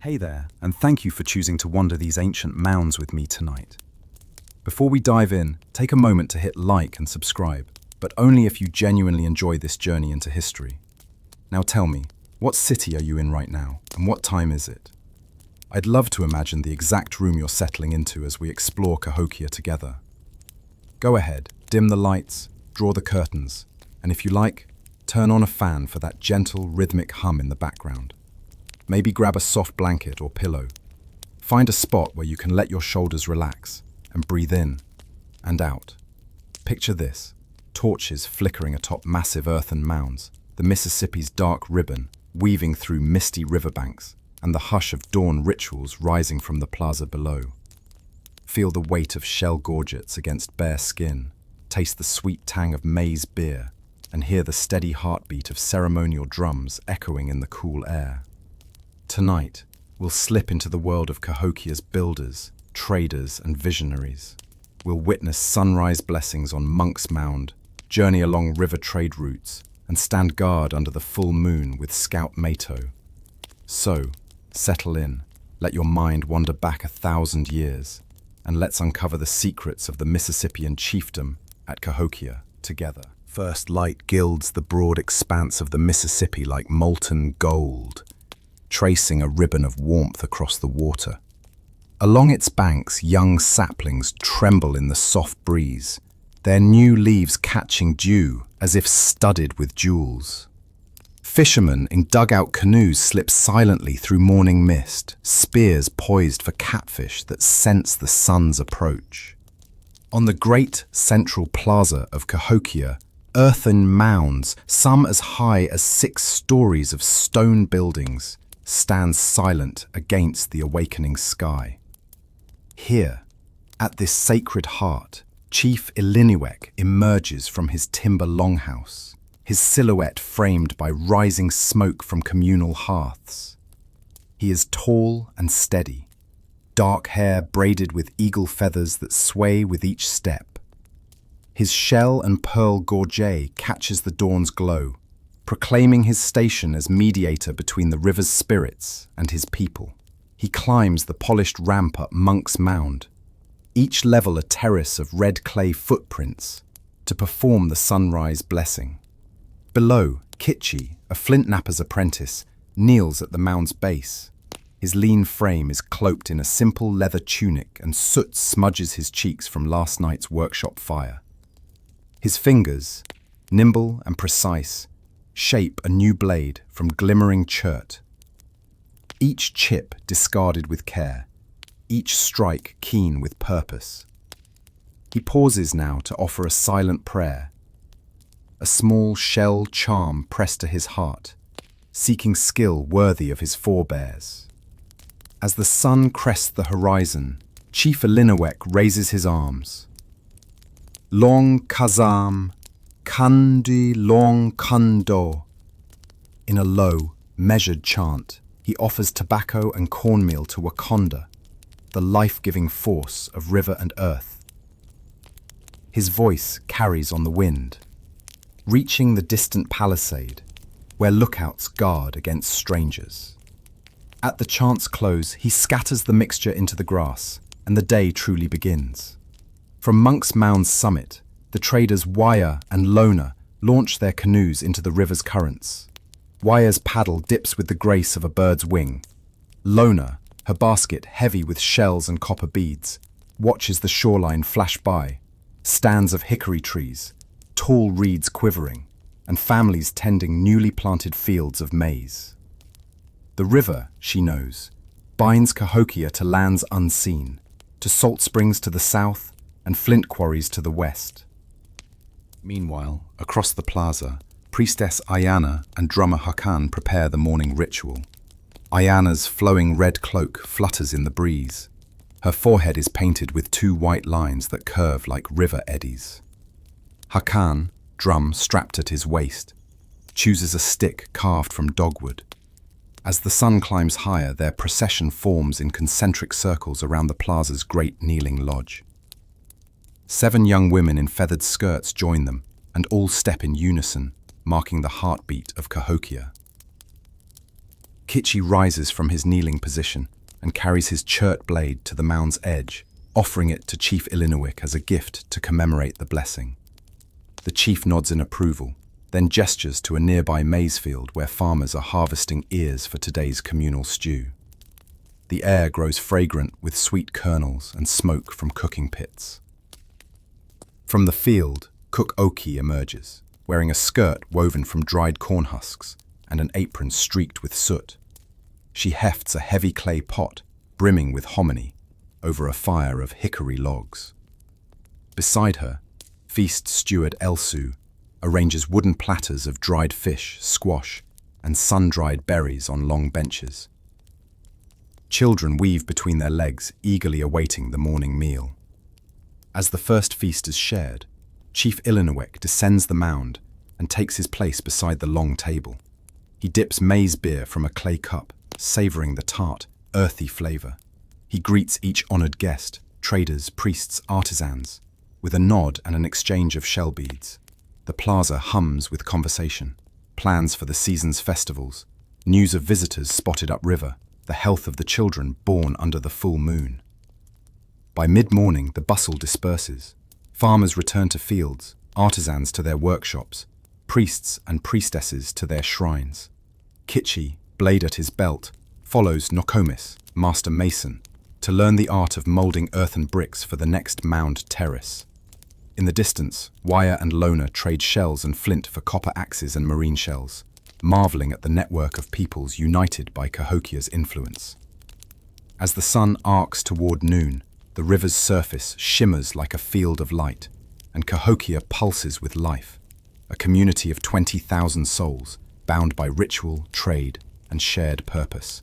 Hey there, and thank you for choosing to wander these ancient mounds with me tonight. Before we dive in, take a moment to hit like and subscribe, but only if you genuinely enjoy this journey into history. Now tell me, what city are you in right now, and what time is it? I'd love to imagine the exact room you're settling into as we explore Cahokia together. Go ahead, dim the lights, draw the curtains, and if you like, turn on a fan for that gentle, rhythmic hum in the background. Maybe grab a soft blanket or pillow. Find a spot where you can let your shoulders relax and breathe in and out. Picture this, torches flickering atop massive earthen mounds, the Mississippi's dark ribbon weaving through misty riverbanks, and the hush of dawn rituals rising from the plaza below. Feel the weight of shell gorgets against bare skin, taste the sweet tang of maize beer, and hear the steady heartbeat of ceremonial drums echoing in the cool air. Tonight, we'll slip into the world of Cahokia's builders, traders, and visionaries. We'll witness sunrise blessings on Monks Mound, journey along river trade routes, and stand guard under the full moon with Scout Mato. So, settle in, let your mind wander back 1,000 years, and let's uncover the secrets of the Mississippian Chiefdom at Cahokia together. First light gilds the broad expanse of the Mississippi like molten gold, tracing a ribbon of warmth across the water. Along its banks, young saplings tremble in the soft breeze, their new leaves catching dew as if studded with jewels. Fishermen in dugout canoes slip silently through morning mist, spears poised for catfish that sense the sun's approach. On the great central plaza of Cahokia, earthen mounds, some as high as 6 stories of stone buildings, stands silent against the awakening sky. Here, at this sacred heart, Chief Illiniwek emerges from his timber longhouse, his silhouette framed by rising smoke from communal hearths. He is tall and steady, dark hair braided with eagle feathers that sway with each step. His shell and pearl gorget catches the dawn's glow, proclaiming his station as mediator between the river's spirits and his people. He climbs the polished ramp up Monks Mound, each level a terrace of red clay footprints, to perform the sunrise blessing. Below, Kitchi, a flint knapper's apprentice, kneels at the mound's base. His lean frame is cloaked in a simple leather tunic and soot smudges his cheeks from last night's workshop fire. His fingers, nimble and precise, shape a new blade from glimmering chert. Each chip discarded with care, each strike keen with purpose. He pauses now to offer a silent prayer, a small shell charm pressed to his heart, seeking skill worthy of his forebears. As the sun crests the horizon, Chief Illiniwek raises his arms. Long Kazam, Kandi Long Kando. In a low, measured chant, he offers tobacco and cornmeal to Wakonda, the life-giving force of river and earth. His voice carries on the wind, reaching the distant palisade, where lookouts guard against strangers. At the chant's close, he scatters the mixture into the grass, and the day truly begins. From Monks Mound's summit, the traders Wire and Lona launch their canoes into the river's currents. Wire's paddle dips with the grace of a bird's wing. Lona, her basket heavy with shells and copper beads, watches the shoreline flash by, stands of hickory trees, tall reeds quivering, and families tending newly planted fields of maize. The river, she knows, binds Cahokia to lands unseen, to salt springs to the south and flint quarries to the west. Meanwhile, across the plaza, priestess Ayana and drummer Hakan prepare the morning ritual. Ayana's flowing red cloak flutters in the breeze. Her forehead is painted with 2 white lines that curve like river eddies. Hakan, drum strapped at his waist, chooses a stick carved from dogwood. As the sun climbs higher, their procession forms in concentric circles around the plaza's great kneeling lodge. 7 young women in feathered skirts join them, and all step in unison, marking the heartbeat of Cahokia. Kitchi rises from his kneeling position and carries his chert blade to the mound's edge, offering it to Chief Illiniwek as a gift to commemorate the blessing. The chief nods in approval, then gestures to a nearby maize field where farmers are harvesting ears for today's communal stew. The air grows fragrant with sweet kernels and smoke from cooking pits. From the field, Cook Oki emerges, wearing a skirt woven from dried corn husks and an apron streaked with soot. She hefts a heavy clay pot, brimming with hominy, over a fire of hickory logs. Beside her, feast steward Elsu arranges wooden platters of dried fish, squash, and sun-dried berries on long benches. Children weave between their legs, eagerly awaiting the morning meal. As the first feast is shared, Chief Illiniwek descends the mound and takes his place beside the long table. He dips maize beer from a clay cup, savoring the tart, earthy flavor. He greets each honored guest, traders, priests, artisans, with a nod and an exchange of shell beads. The plaza hums with conversation, plans for the season's festivals, news of visitors spotted upriver, the health of the children born under the full moon. By mid-morning, the bustle disperses. Farmers return to fields, artisans to their workshops, priests and priestesses to their shrines. Kitchi, blade at his belt, follows Nokomis, master mason, to learn the art of molding earthen bricks for the next mound terrace. In the distance, Wire and Lona trade shells and flint for copper axes and marine shells, marveling at the network of peoples united by Cahokia's influence. As the sun arcs toward noon, the river's surface shimmers like a field of light, and Cahokia pulses with life, a community of 20,000 souls, bound by ritual, trade, and shared purpose.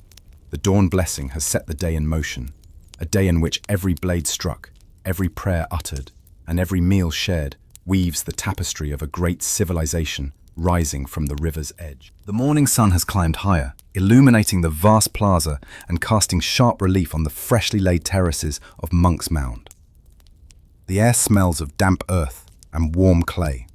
The dawn blessing has set the day in motion, a day in which every blade struck, every prayer uttered, and every meal shared weaves the tapestry of a great civilization rising from the river's edge. The morning sun has climbed higher, illuminating the vast plaza and casting sharp relief on the freshly laid terraces of Monks Mound. The air smells of damp earth and warm clay.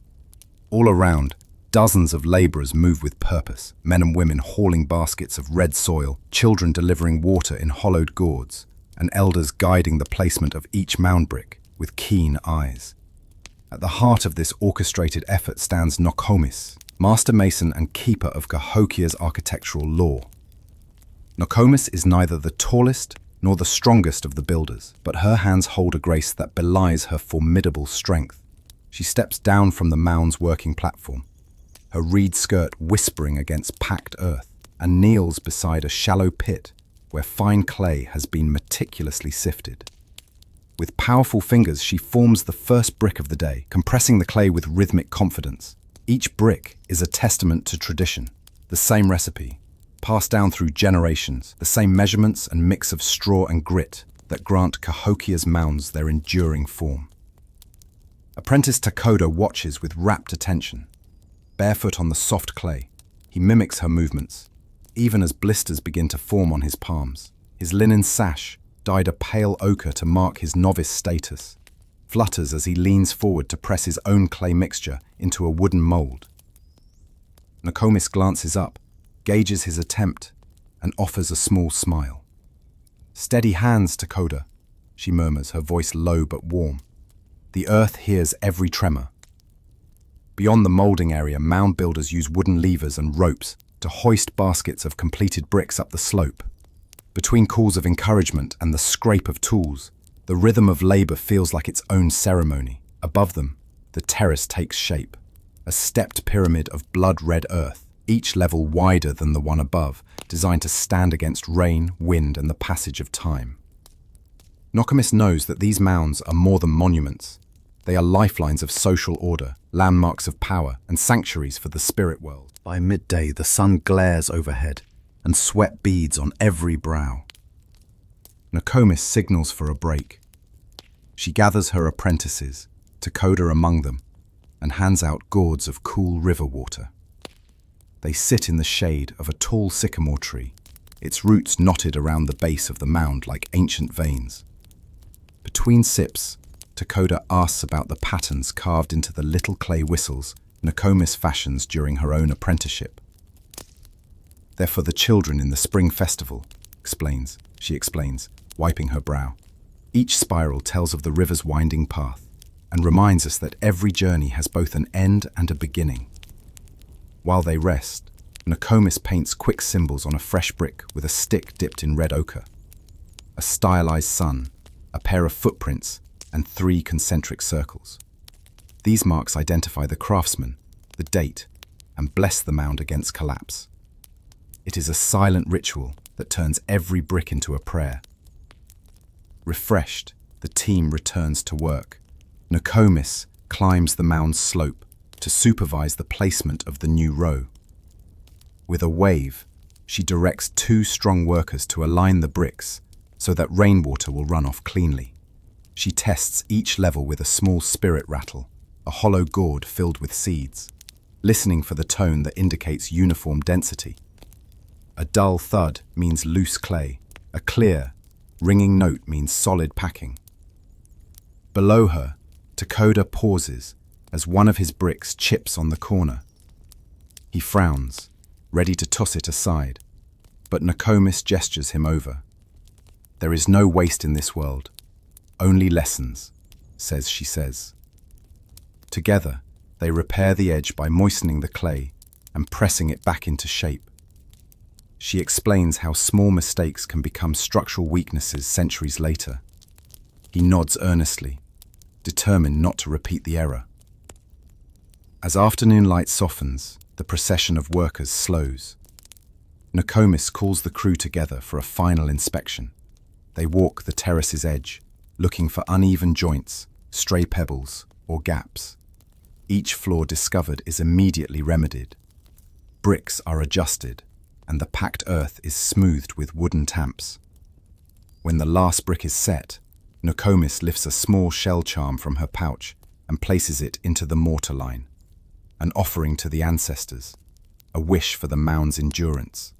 All around, dozens of laborers move with purpose, men and women hauling baskets of red soil, children delivering water in hollowed gourds, and elders guiding the placement of each mound brick with keen eyes. At the heart of this orchestrated effort stands Nokomis, master mason and keeper of Cahokia's architectural lore. Nokomis is neither the tallest nor the strongest of the builders, but her hands hold a grace that belies her formidable strength. She steps down from the mound's working platform, her reed skirt whispering against packed earth, and kneels beside a shallow pit where fine clay has been meticulously sifted. With powerful fingers, she forms the first brick of the day, compressing the clay with rhythmic confidence. Each brick is a testament to tradition, the same recipe, passed down through generations, the same measurements and mix of straw and grit that grant Cahokia's mounds their enduring form. Apprentice Takoda watches with rapt attention. Barefoot on the soft clay, he mimics her movements, even as blisters begin to form on his palms. His linen sash, dyed a pale ochre to mark his novice status, flutters as he leans forward to press his own clay mixture into a wooden mold. Nokomis glances up, gauges his attempt, and offers a small smile. "Steady hands, Takoda," she murmurs, her voice low but warm. The earth hears every tremor. Beyond the molding area, mound builders use wooden levers and ropes to hoist baskets of completed bricks up the slope. Between calls of encouragement and the scrape of tools, the rhythm of labor feels like its own ceremony. Above them, the terrace takes shape, a stepped pyramid of blood-red earth, each level wider than the one above, designed to stand against rain, wind, and the passage of time. Nokomis knows that these mounds are more than monuments. They are lifelines of social order, landmarks of power, and sanctuaries for the spirit world. By midday, the sun glares overhead, and sweat beads on every brow. Nokomis signals for a break. She gathers her apprentices, Takoda among them, and hands out gourds of cool river water. They sit in the shade of a tall sycamore tree, its roots knotted around the base of the mound like ancient veins. Between sips, Takoda asks about the patterns carved into the little clay whistles Nokomis fashions during her own apprenticeship. They're for the children in the spring festival, she explains, wiping her brow. Each spiral tells of the river's winding path and reminds us that every journey has both an end and a beginning. While they rest, Nokomis paints quick symbols on a fresh brick with a stick dipped in red ochre. A stylized sun, a pair of footprints, and 3 concentric circles. These marks identify the craftsman, the date, and bless the mound against collapse. It is a silent ritual that turns every brick into a prayer. Refreshed, the team returns to work. Nokomis climbs the mound's slope to supervise the placement of the new row. With a wave, she directs 2 strong workers to align the bricks so that rainwater will run off cleanly. She tests each level with a small spirit rattle, a hollow gourd filled with seeds, listening for the tone that indicates uniform density. A dull thud means loose clay. A clear, ringing note means solid packing. Below her, Takoda pauses as one of his bricks chips on the corner. He frowns, ready to toss it aside, but Nokomis gestures him over. There is no waste in this world, only lessons, she says. Together, they repair the edge by moistening the clay and pressing it back into shape. She explains how small mistakes can become structural weaknesses centuries later. He nods earnestly, determined not to repeat the error. As afternoon light softens, the procession of workers slows. Nokomis calls the crew together for a final inspection. They walk the terrace's edge, looking for uneven joints, stray pebbles, or gaps. Each flaw discovered is immediately remedied. Bricks are adjusted, and the packed earth is smoothed with wooden tamps. When the last brick is set, Nokomis lifts a small shell charm from her pouch and places it into the mortar line, an offering to the ancestors, a wish for the mound's endurance.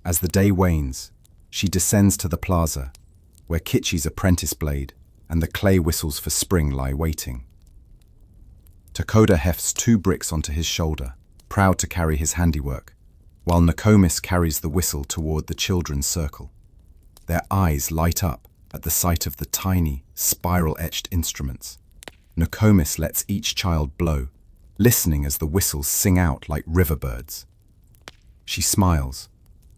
As the day wanes, she descends to the plaza, where Kitchi's apprentice blade and the clay whistles for spring lie waiting. Takoda hefts 2 bricks onto his shoulder, proud to carry his handiwork, while Nokomis carries the whistle toward the children's circle. Their eyes light up at the sight of the tiny, spiral-etched instruments. Nokomis lets each child blow, listening as the whistles sing out like river birds. She smiles,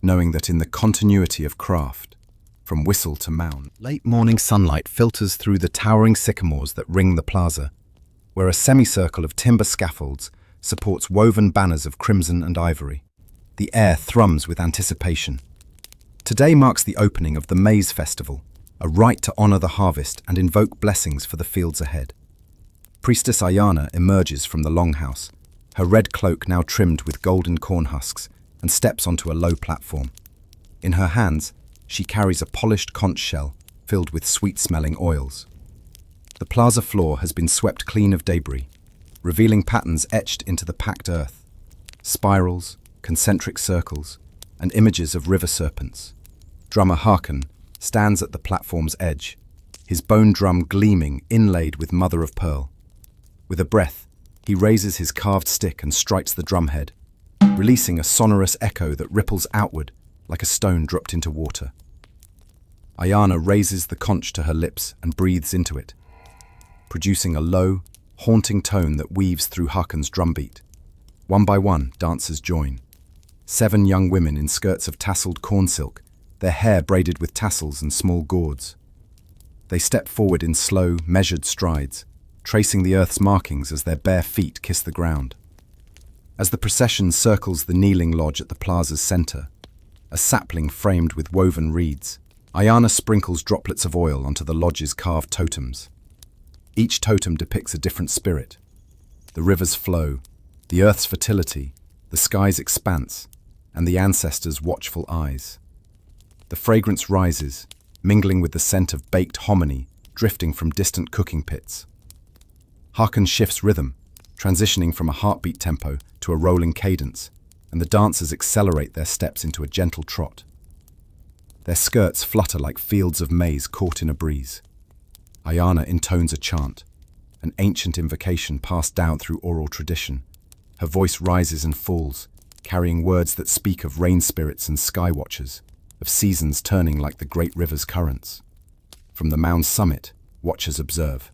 knowing that in the continuity of craft, from whistle to mound, late morning sunlight filters through the towering sycamores that ring the plaza, where a semicircle of timber scaffolds supports woven banners of crimson and ivory. The air thrums with anticipation. Today marks the opening of the Maize Festival, a rite to honor the harvest and invoke blessings for the fields ahead. Priestess Ayana emerges from the longhouse, her red cloak now trimmed with golden corn husks, and steps onto a low platform. In her hands, she carries a polished conch shell filled with sweet-smelling oils. The plaza floor has been swept clean of debris, revealing patterns etched into the packed earth, spirals, concentric circles, and images of river serpents. Drummer Harkin stands at the platform's edge, his bone drum gleaming, inlaid with mother of pearl. With a breath, he raises his carved stick and strikes the drumhead, releasing a sonorous echo that ripples outward like a stone dropped into water. Ayana raises the conch to her lips and breathes into it, producing a low, haunting tone that weaves through Harkin's drumbeat. One by one, dancers join. 7 young women in skirts of tasseled corn silk, their hair braided with tassels and small gourds. They step forward in slow, measured strides, tracing the earth's markings as their bare feet kiss the ground. As the procession circles the kneeling lodge at the plaza's center, a sapling framed with woven reeds, Ayana sprinkles droplets of oil onto the lodge's carved totems. Each totem depicts a different spirit: the river's flow, the earth's fertility, the sky's expanse, and the ancestors' watchful eyes. The fragrance rises, mingling with the scent of baked hominy drifting from distant cooking pits. Harkin shifts rhythm, transitioning from a heartbeat tempo to a rolling cadence, and the dancers accelerate their steps into a gentle trot. Their skirts flutter like fields of maize caught in a breeze. Ayana intones a chant, an ancient invocation passed down through oral tradition. Her voice rises and falls, carrying words that speak of rain spirits and sky watchers, of seasons turning like the great river's currents. From the mound's summit, watchers observe.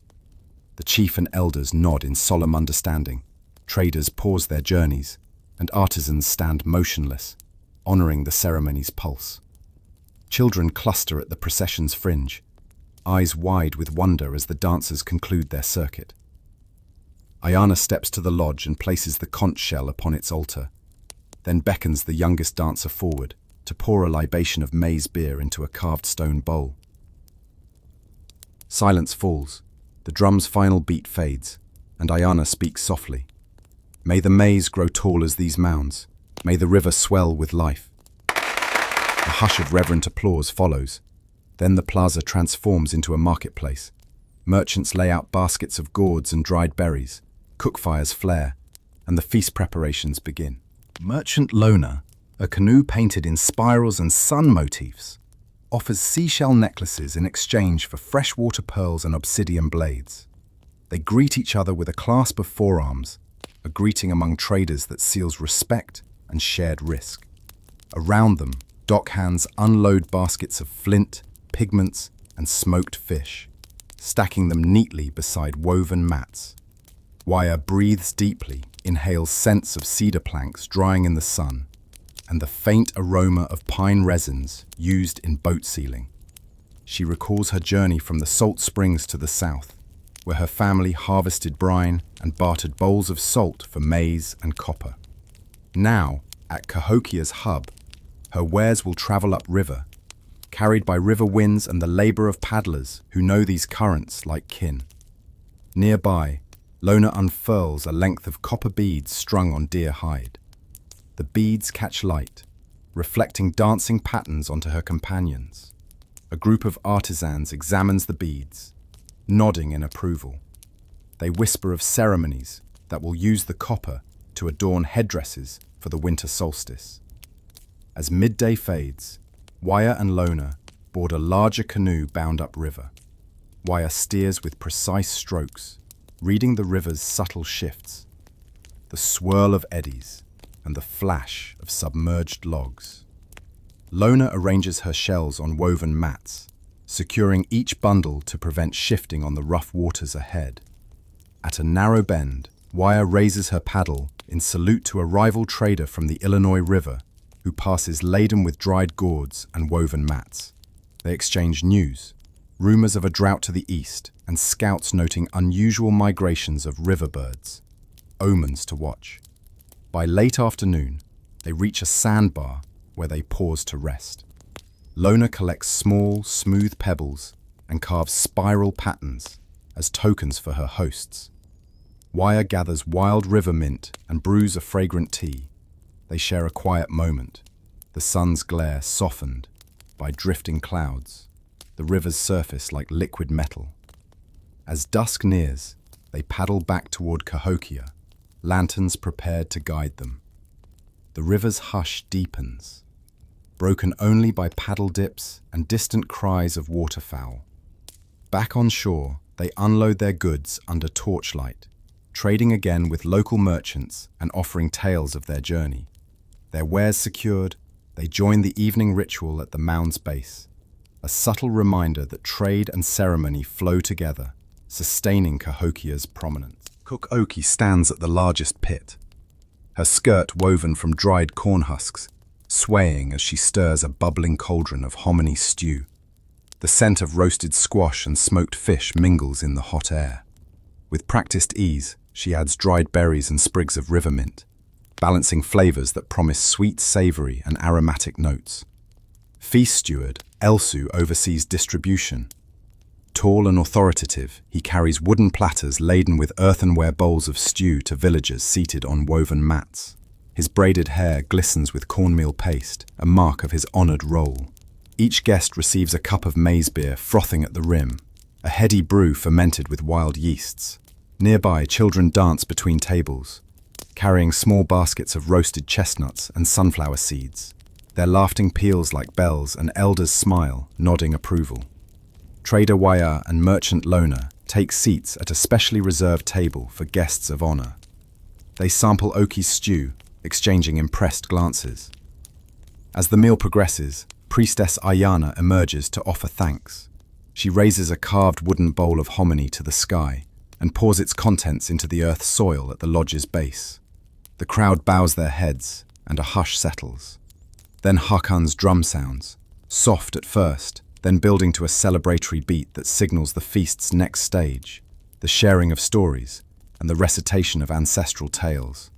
The chief and elders nod in solemn understanding. Traders pause their journeys, and artisans stand motionless, honoring the ceremony's pulse. Children cluster at the procession's fringe, eyes wide with wonder as the dancers conclude their circuit. Ayana steps to the lodge and places the conch shell upon its altar, then beckons the youngest dancer forward to pour a libation of maize beer into a carved stone bowl. Silence falls, the drum's final beat fades, and Ayana speaks softly. May the maize grow tall as these mounds, may the river swell with life. A hush of reverent applause follows. Then the plaza transforms into a marketplace. Merchants lay out baskets of gourds and dried berries, cookfires flare, and the feast preparations begin. Merchant Lona, a canoe painted in spirals and sun motifs, offers seashell necklaces in exchange for freshwater pearls and obsidian blades. They greet each other with a clasp of forearms, a greeting among traders that seals respect and shared risk. Around them, dockhands unload baskets of flint, pigments, and smoked fish, stacking them neatly beside woven mats. Waya breathes deeply, inhales scents of cedar planks drying in the sun, and the faint aroma of pine resins used in boat sealing. She recalls her journey from the salt springs to the south, where her family harvested brine and bartered bowls of salt for maize and copper. Now, at Cahokia's hub, her wares will travel upriver, carried by river winds and the labor of paddlers who know these currents like kin. Nearby, Lona unfurls a length of copper beads strung on deer hide. The beads catch light, reflecting dancing patterns onto her companions. A group of artisans examines the beads, nodding in approval. They whisper of ceremonies that will use the copper to adorn headdresses for the winter solstice. As midday fades, Waya and Lona board a larger canoe bound upriver. Waya steers with precise strokes, reading the river's subtle shifts, the swirl of eddies and the flash of submerged logs. Lona arranges her shells on woven mats, securing each bundle to prevent shifting on the rough waters ahead. At a narrow bend, Waya raises her paddle in salute to a rival trader from the Illinois River who passes laden with dried gourds and woven mats. They exchange news, rumors of a drought to the east, and scouts noting unusual migrations of river birds, omens to watch. By late afternoon, they reach a sandbar where they pause to rest. Lona collects small, smooth pebbles and carves spiral patterns as tokens for her hosts. Waya gathers wild river mint and brews a fragrant tea. They share a quiet moment, the sun's glare softened by drifting clouds, the river's surface like liquid metal. As dusk nears, they paddle back toward Cahokia, lanterns prepared to guide them. The river's hush deepens, broken only by paddle dips and distant cries of waterfowl. Back on shore, they unload their goods under torchlight, trading again with local merchants and offering tales of their journey. Their wares secured, they join the evening ritual at the mound's base, a subtle reminder that trade and ceremony flow together, sustaining Cahokia's prominence. Cook Oki stands at the largest pit, her skirt woven from dried corn husks, swaying as she stirs a bubbling cauldron of hominy stew. The scent of roasted squash and smoked fish mingles in the hot air. With practiced ease, she adds dried berries and sprigs of river mint, balancing flavors that promise sweet, savory, and aromatic notes. Feast steward Elsu oversees distribution. Tall and authoritative, he carries wooden platters laden with earthenware bowls of stew to villagers seated on woven mats. His braided hair glistens with cornmeal paste, a mark of his honored role. Each guest receives a cup of maize beer frothing at the rim, a heady brew fermented with wild yeasts. Nearby, children dance between tables, carrying small baskets of roasted chestnuts and sunflower seeds. Their laughing peals like bells, and elders smile, nodding approval. Trader Waya and merchant Lona take seats at a specially reserved table for guests of honor. They sample Oki's stew, exchanging impressed glances. As the meal progresses, Priestess Ayana emerges to offer thanks. She raises a carved wooden bowl of hominy to the sky and pours its contents into the earth soil at the lodge's base. The crowd bows their heads, and a hush settles. Then Hakan's drum sounds, soft at first, then building to a celebratory beat that signals the feast's next stage, the sharing of stories and the recitation of ancestral tales.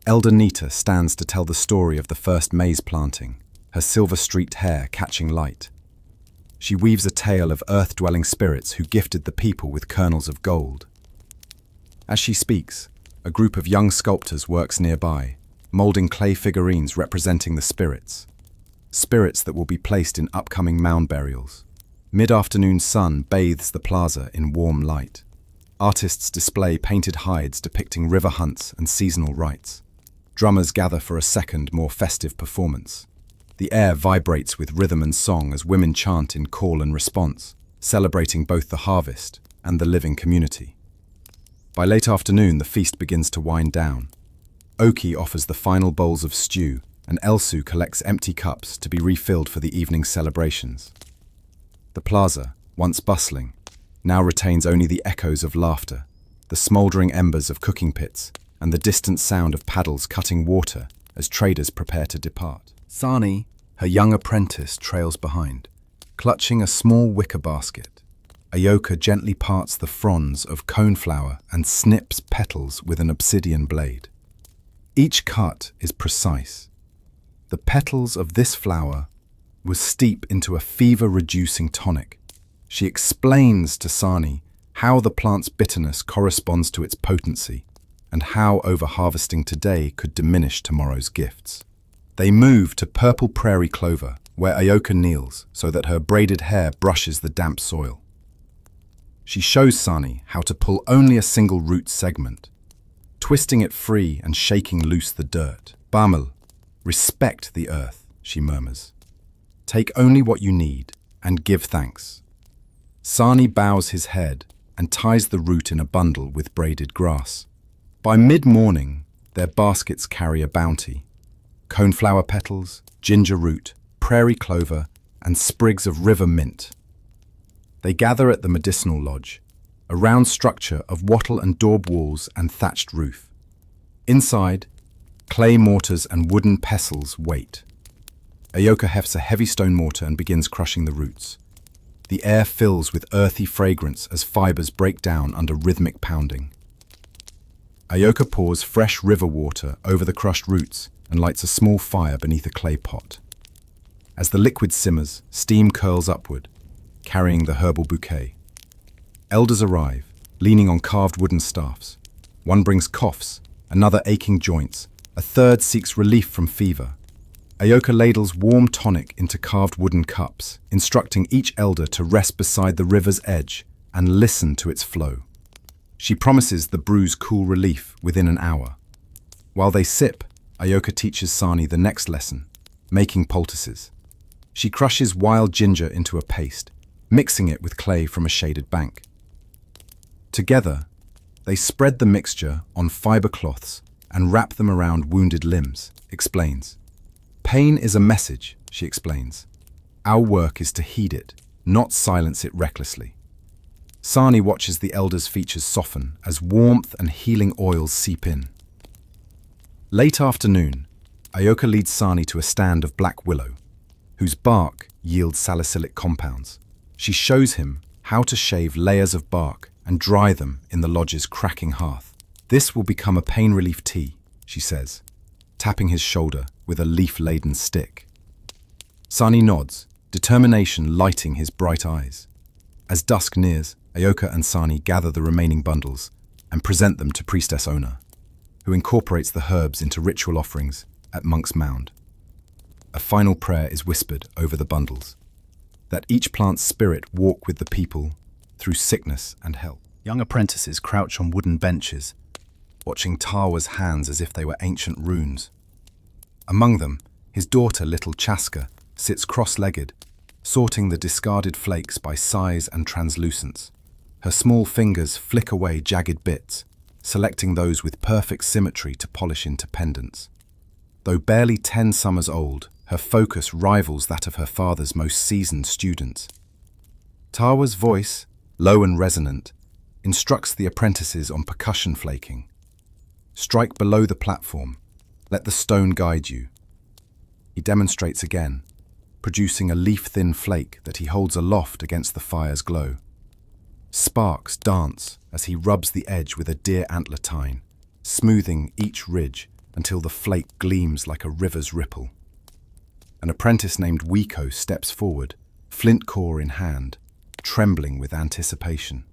Elder Nita stands to tell the story of the first maize planting, her silver-streaked hair catching light. She weaves a tale of earth-dwelling spirits who gifted the people with kernels of gold. As she speaks, a group of young sculptors works nearby, molding clay figurines representing the spirits that will be placed in upcoming mound burials. Mid-afternoon sun bathes the plaza in warm light. Artists display painted hides depicting river hunts and seasonal rites. Drummers gather for a second, more festive performance. The air vibrates with rhythm and song as women chant in call and response, celebrating both the harvest and the living community. By late afternoon, the feast begins to wind down. Oki offers the final bowls of stew, and Elsu collects empty cups to be refilled for the evening celebrations. The plaza, once bustling, now retains only the echoes of laughter, the smouldering embers of cooking pits, and the distant sound of paddles cutting water as traders prepare to depart. Sani, her young apprentice, trails behind, clutching a small wicker basket. Ayoka gently parts the fronds of coneflower and snips petals with an obsidian blade. Each cut is precise. The petals of this flower will steep into a fever-reducing tonic. She explains to Sani how the plant's bitterness corresponds to its potency and how over-harvesting today could diminish tomorrow's gifts. They move to purple prairie clover, where Ayoka kneels so that her braided hair brushes the damp soil. She shows Sani how to pull only a single root segment, twisting it free and shaking loose the dirt. Bamel, respect the earth, she murmurs. Take only what you need and give thanks. Sani bows his head and ties the root in a bundle with braided grass. By mid-morning, their baskets carry a bounty: coneflower petals, ginger root, prairie clover, and sprigs of river mint. They gather at the medicinal lodge, a round structure of wattle and daub walls and thatched roof. Inside, clay mortars and wooden pestles wait. Ayoka hefts a heavy stone mortar and begins crushing the roots. The air fills with earthy fragrance as fibers break down under rhythmic pounding. Ayoka pours fresh river water over the crushed roots and lights a small fire beneath a clay pot. As the liquid simmers, steam curls upward, carrying the herbal bouquet. Elders arrive, leaning on carved wooden staffs. One brings coughs, another aching joints, a third seeks relief from fever. Ayoka ladles warm tonic into carved wooden cups, instructing each elder to rest beside the river's edge and listen to its flow. She promises the brew's cool relief within an hour. While they sip, Ayoka teaches Sani the next lesson, making poultices. She crushes wild ginger into a paste, mixing it with clay from a shaded bank. Together, they spread the mixture on fiber cloths and wrap them around wounded limbs, explains. Pain is a message, she explains. Our work is to heed it, not silence it recklessly. Sani watches the elders' features soften as warmth and healing oils seep in. Late afternoon, Ayoka leads Sani to a stand of black willow, whose bark yields salicylic compounds. She shows him how to shave layers of bark and dry them in the lodge's cracking hearth. This will become a pain relief tea, she says, tapping his shoulder with a leaf-laden stick. Sani nods, determination lighting his bright eyes. As dusk nears, Ayoka and Sani gather the remaining bundles and present them to Priestess Ona, who incorporates the herbs into ritual offerings at Monks Mound. A final prayer is whispered over the bundles, that each plant's spirit walk with the people through sickness and health. Young apprentices crouch on wooden benches, watching Tawa's hands as if they were ancient runes. Among them, his daughter, little Chaska, sits cross-legged, sorting the discarded flakes by size and translucence. Her small fingers flick away jagged bits, selecting those with perfect symmetry to polish into pendants. Though barely 10 summers old, her focus rivals that of her father's most seasoned students. Tawa's voice, low and resonant, instructs the apprentices on percussion flaking. Strike below the platform. Let the stone guide you. He demonstrates again, producing a leaf-thin flake that he holds aloft against the fire's glow. Sparks dance as he rubs the edge with a deer antler tine, smoothing each ridge until the flake gleams like a river's ripple. An apprentice named Wiko steps forward, flint core in hand, trembling with anticipation.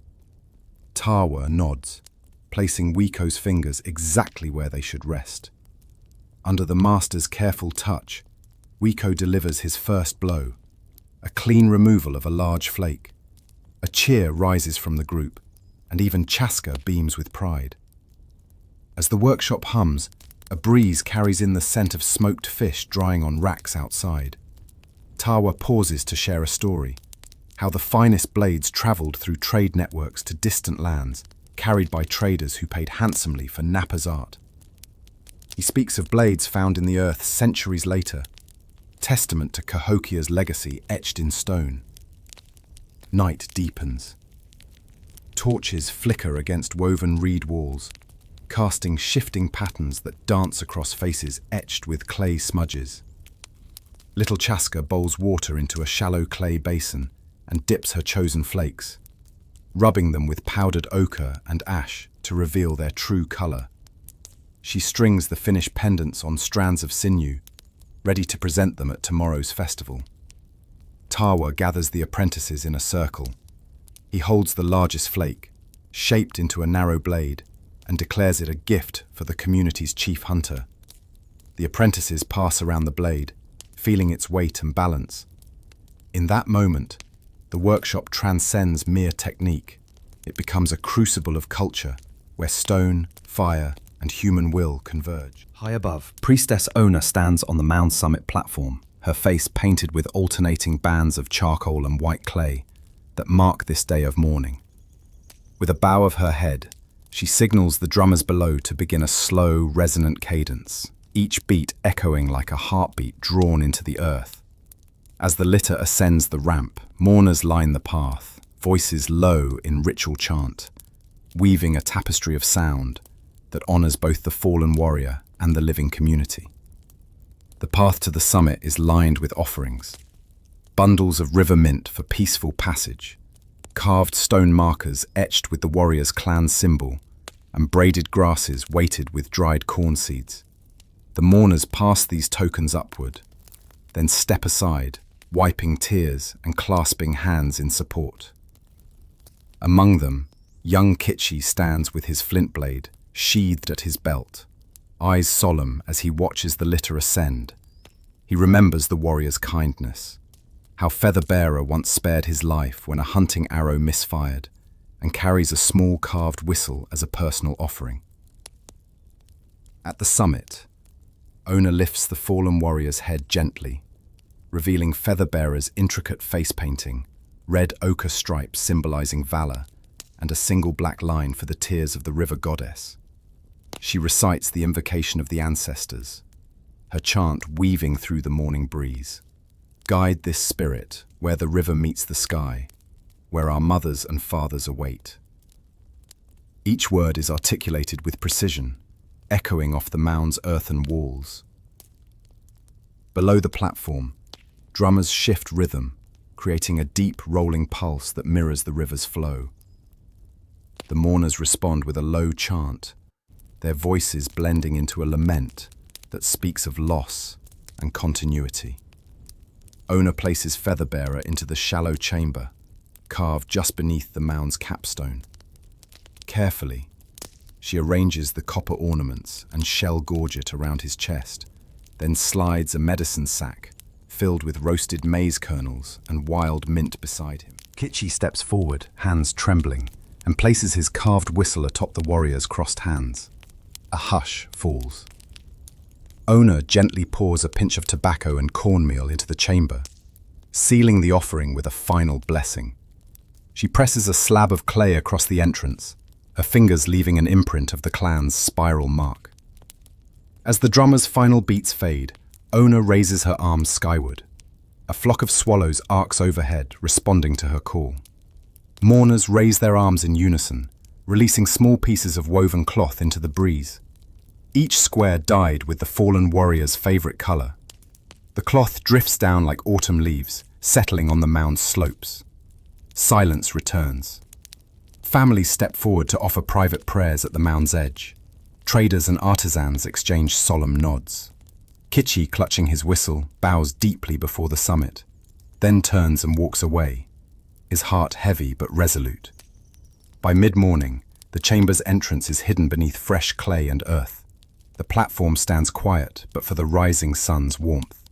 Tawa nods, placing Wiko's fingers exactly where they should rest. Under the master's careful touch, Wiko delivers his first blow, a clean removal of a large flake. A cheer rises from the group, and even Chaska beams with pride. As the workshop hums, a breeze carries in the scent of smoked fish drying on racks outside. Tawa pauses to share a story, how the finest blades travelled through trade networks to distant lands, carried by traders who paid handsomely for knappers' art. He speaks of blades found in the earth centuries later, testament to Cahokia's legacy etched in stone. Night deepens. Torches flicker against woven reed walls, casting shifting patterns that dance across faces etched with clay smudges. Little Chaska bowls water into a shallow clay basin and dips her chosen flakes, rubbing them with powdered ochre and ash to reveal their true colour. She strings the finished pendants on strands of sinew, ready to present them at tomorrow's festival. Tawa gathers the apprentices in a circle. He holds the largest flake, shaped into a narrow blade, and declares it a gift for the community's chief hunter. The apprentices pass around the blade, feeling its weight and balance. In that moment, the workshop transcends mere technique. It becomes a crucible of culture, where stone, fire, and human will converge. High above, Priestess Ona stands on the mound summit platform, her face painted with alternating bands of charcoal and white clay that mark this day of mourning. With a bow of her head, she signals the drummers below to begin a slow, resonant cadence, each beat echoing like a heartbeat drawn into the earth. As the litter ascends the ramp, mourners line the path, voices low in ritual chant, weaving a tapestry of sound that honors both the fallen warrior and the living community. The path to the summit is lined with offerings, bundles of river mint for peaceful passage, carved stone markers etched with the warrior's clan symbol, and braided grasses weighted with dried corn seeds. The mourners pass these tokens upward, then step aside, wiping tears and clasping hands in support. Among them, young Kitchi stands with his flint blade, sheathed at his belt, eyes solemn as he watches the litter ascend. He remembers the warrior's kindness, how Featherbearer once spared his life when a hunting arrow misfired, and carries a small carved whistle as a personal offering. At the summit, Ona lifts the fallen warrior's head gently, revealing Featherbearer's intricate face painting, red ochre stripes symbolizing valor, and a single black line for the tears of the river goddess. She recites the invocation of the ancestors, her chant weaving through the morning breeze. Guide this spirit where the river meets the sky, where our mothers and fathers await. Each word is articulated with precision, echoing off the mound's earthen walls. Below the platform, drummers shift rhythm, creating a deep rolling pulse that mirrors the river's flow. The mourners respond with a low chant, their voices blending into a lament that speaks of loss and continuity. Ona places Featherbearer into the shallow chamber, carved just beneath the mound's capstone. Carefully, she arranges the copper ornaments and shell gorget around his chest, then slides a medicine sack filled with roasted maize kernels and wild mint beside him. Kitchi steps forward, hands trembling, and places his carved whistle atop the warrior's crossed hands. A hush falls. Ona gently pours a pinch of tobacco and cornmeal into the chamber, sealing the offering with a final blessing. She presses a slab of clay across the entrance, her fingers leaving an imprint of the clan's spiral mark. As the drummer's final beats fade, Ona raises her arms skyward. A flock of swallows arcs overhead, responding to her call. Mourners raise their arms in unison, releasing small pieces of woven cloth into the breeze. Each square dyed with the fallen warrior's favorite color. The cloth drifts down like autumn leaves, settling on the mound's slopes. Silence returns. Families step forward to offer private prayers at the mound's edge. Traders and artisans exchange solemn nods. Kitchi, clutching his whistle, bows deeply before the summit, then turns and walks away, his heart heavy but resolute. By mid-morning, the chamber's entrance is hidden beneath fresh clay and earth. The platform stands quiet, but for the rising sun's warmth.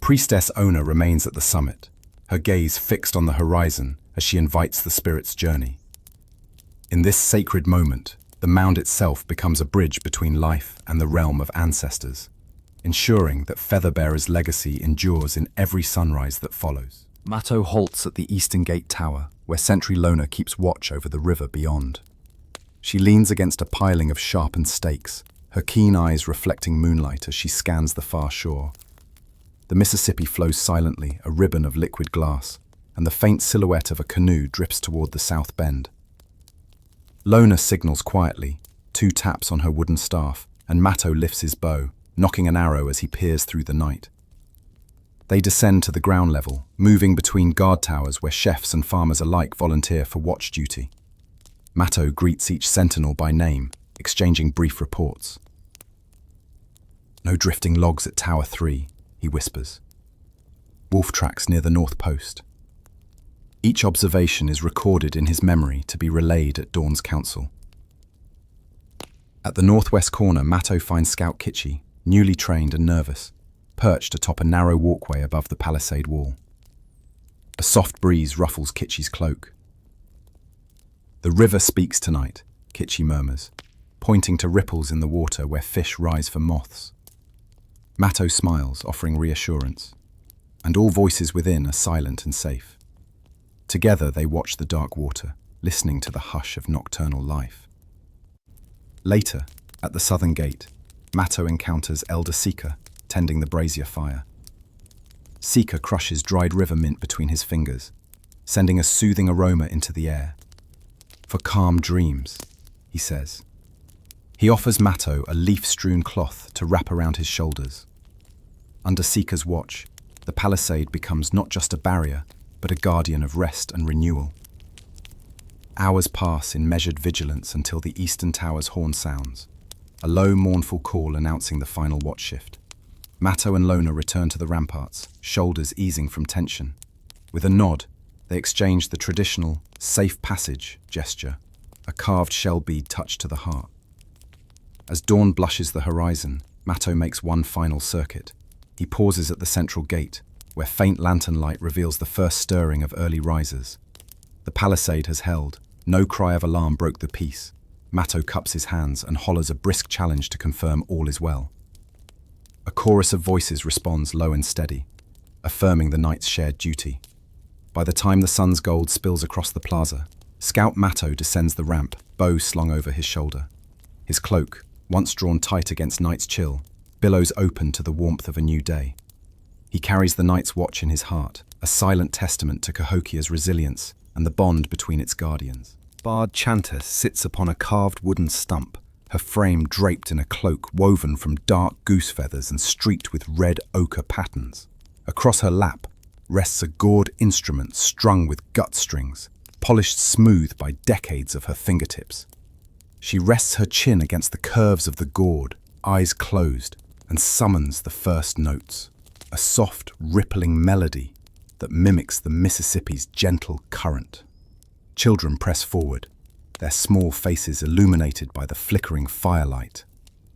Priestess Ona remains at the summit, her gaze fixed on the horizon as she invites the spirit's journey. In this sacred moment, the mound itself becomes a bridge between life and the realm of ancestors, ensuring that Featherbearer's legacy endures in every sunrise that follows. Matto halts at the Eastern Gate Tower, where Sentry Lona keeps watch over the river beyond. She leans against a piling of sharpened stakes, her keen eyes reflecting moonlight as she scans the far shore. The Mississippi flows silently, a ribbon of liquid glass, and the faint silhouette of a canoe drifts toward the south bend. Lona signals quietly, 2 taps on her wooden staff, and Matto lifts his bow, knocking an arrow as he peers through the night. They descend to the ground level, moving between guard towers where chefs and farmers alike volunteer for watch duty. Matto greets each sentinel by name, exchanging brief reports. "No drifting logs at Tower 3, he whispers. "Wolf tracks near the north post." Each observation is recorded in his memory to be relayed at Dawn's council. At the northwest corner, Matto finds Scout Kitchi, newly trained and nervous, perched atop a narrow walkway above the palisade wall. A soft breeze ruffles Kitchi's cloak. "The river speaks tonight," Kitchi murmurs, pointing to ripples in the water where fish rise for moths. Matto smiles, offering reassurance, and all voices within are silent and safe. Together they watch the dark water, listening to the hush of nocturnal life. Later, at the southern gate, Matto encounters Elder Sika, tending the brazier fire. Sika crushes dried river mint between his fingers, sending a soothing aroma into the air. "For calm dreams," he says. He offers Matto a leaf-strewn cloth to wrap around his shoulders. Under Sika's watch, the palisade becomes not just a barrier, but a guardian of rest and renewal. Hours pass in measured vigilance until the eastern tower's horn sounds, a low, mournful call announcing the final watch shift. Matto and Lona return to the ramparts, shoulders easing from tension. With a nod, they exchange the traditional safe passage gesture, a carved shell bead touched to the heart. As dawn blushes the horizon, Matto makes one final circuit. He pauses at the central gate, where faint lantern light reveals the first stirring of early risers. The palisade has held. No cry of alarm broke the peace. Matto cups his hands and hollers a brisk challenge to confirm all is well. A chorus of voices responds low and steady, affirming the night's shared duty. By the time the sun's gold spills across the plaza, Scout Matto descends the ramp, bow slung over his shoulder. His cloak, once drawn tight against night's chill, billows open to the warmth of a new day. He carries the night's watch in his heart, a silent testament to Cahokia's resilience and the bond between its guardians. Bard Chanter sits upon a carved wooden stump, her frame draped in a cloak woven from dark goose feathers and streaked with red ochre patterns. Across her lap rests a gourd instrument strung with gut strings, polished smooth by decades of her fingertips. She rests her chin against the curves of the gourd, eyes closed, and summons the first notes. A soft, rippling melody that mimics the Mississippi's gentle current. Children press forward, their small faces illuminated by the flickering firelight.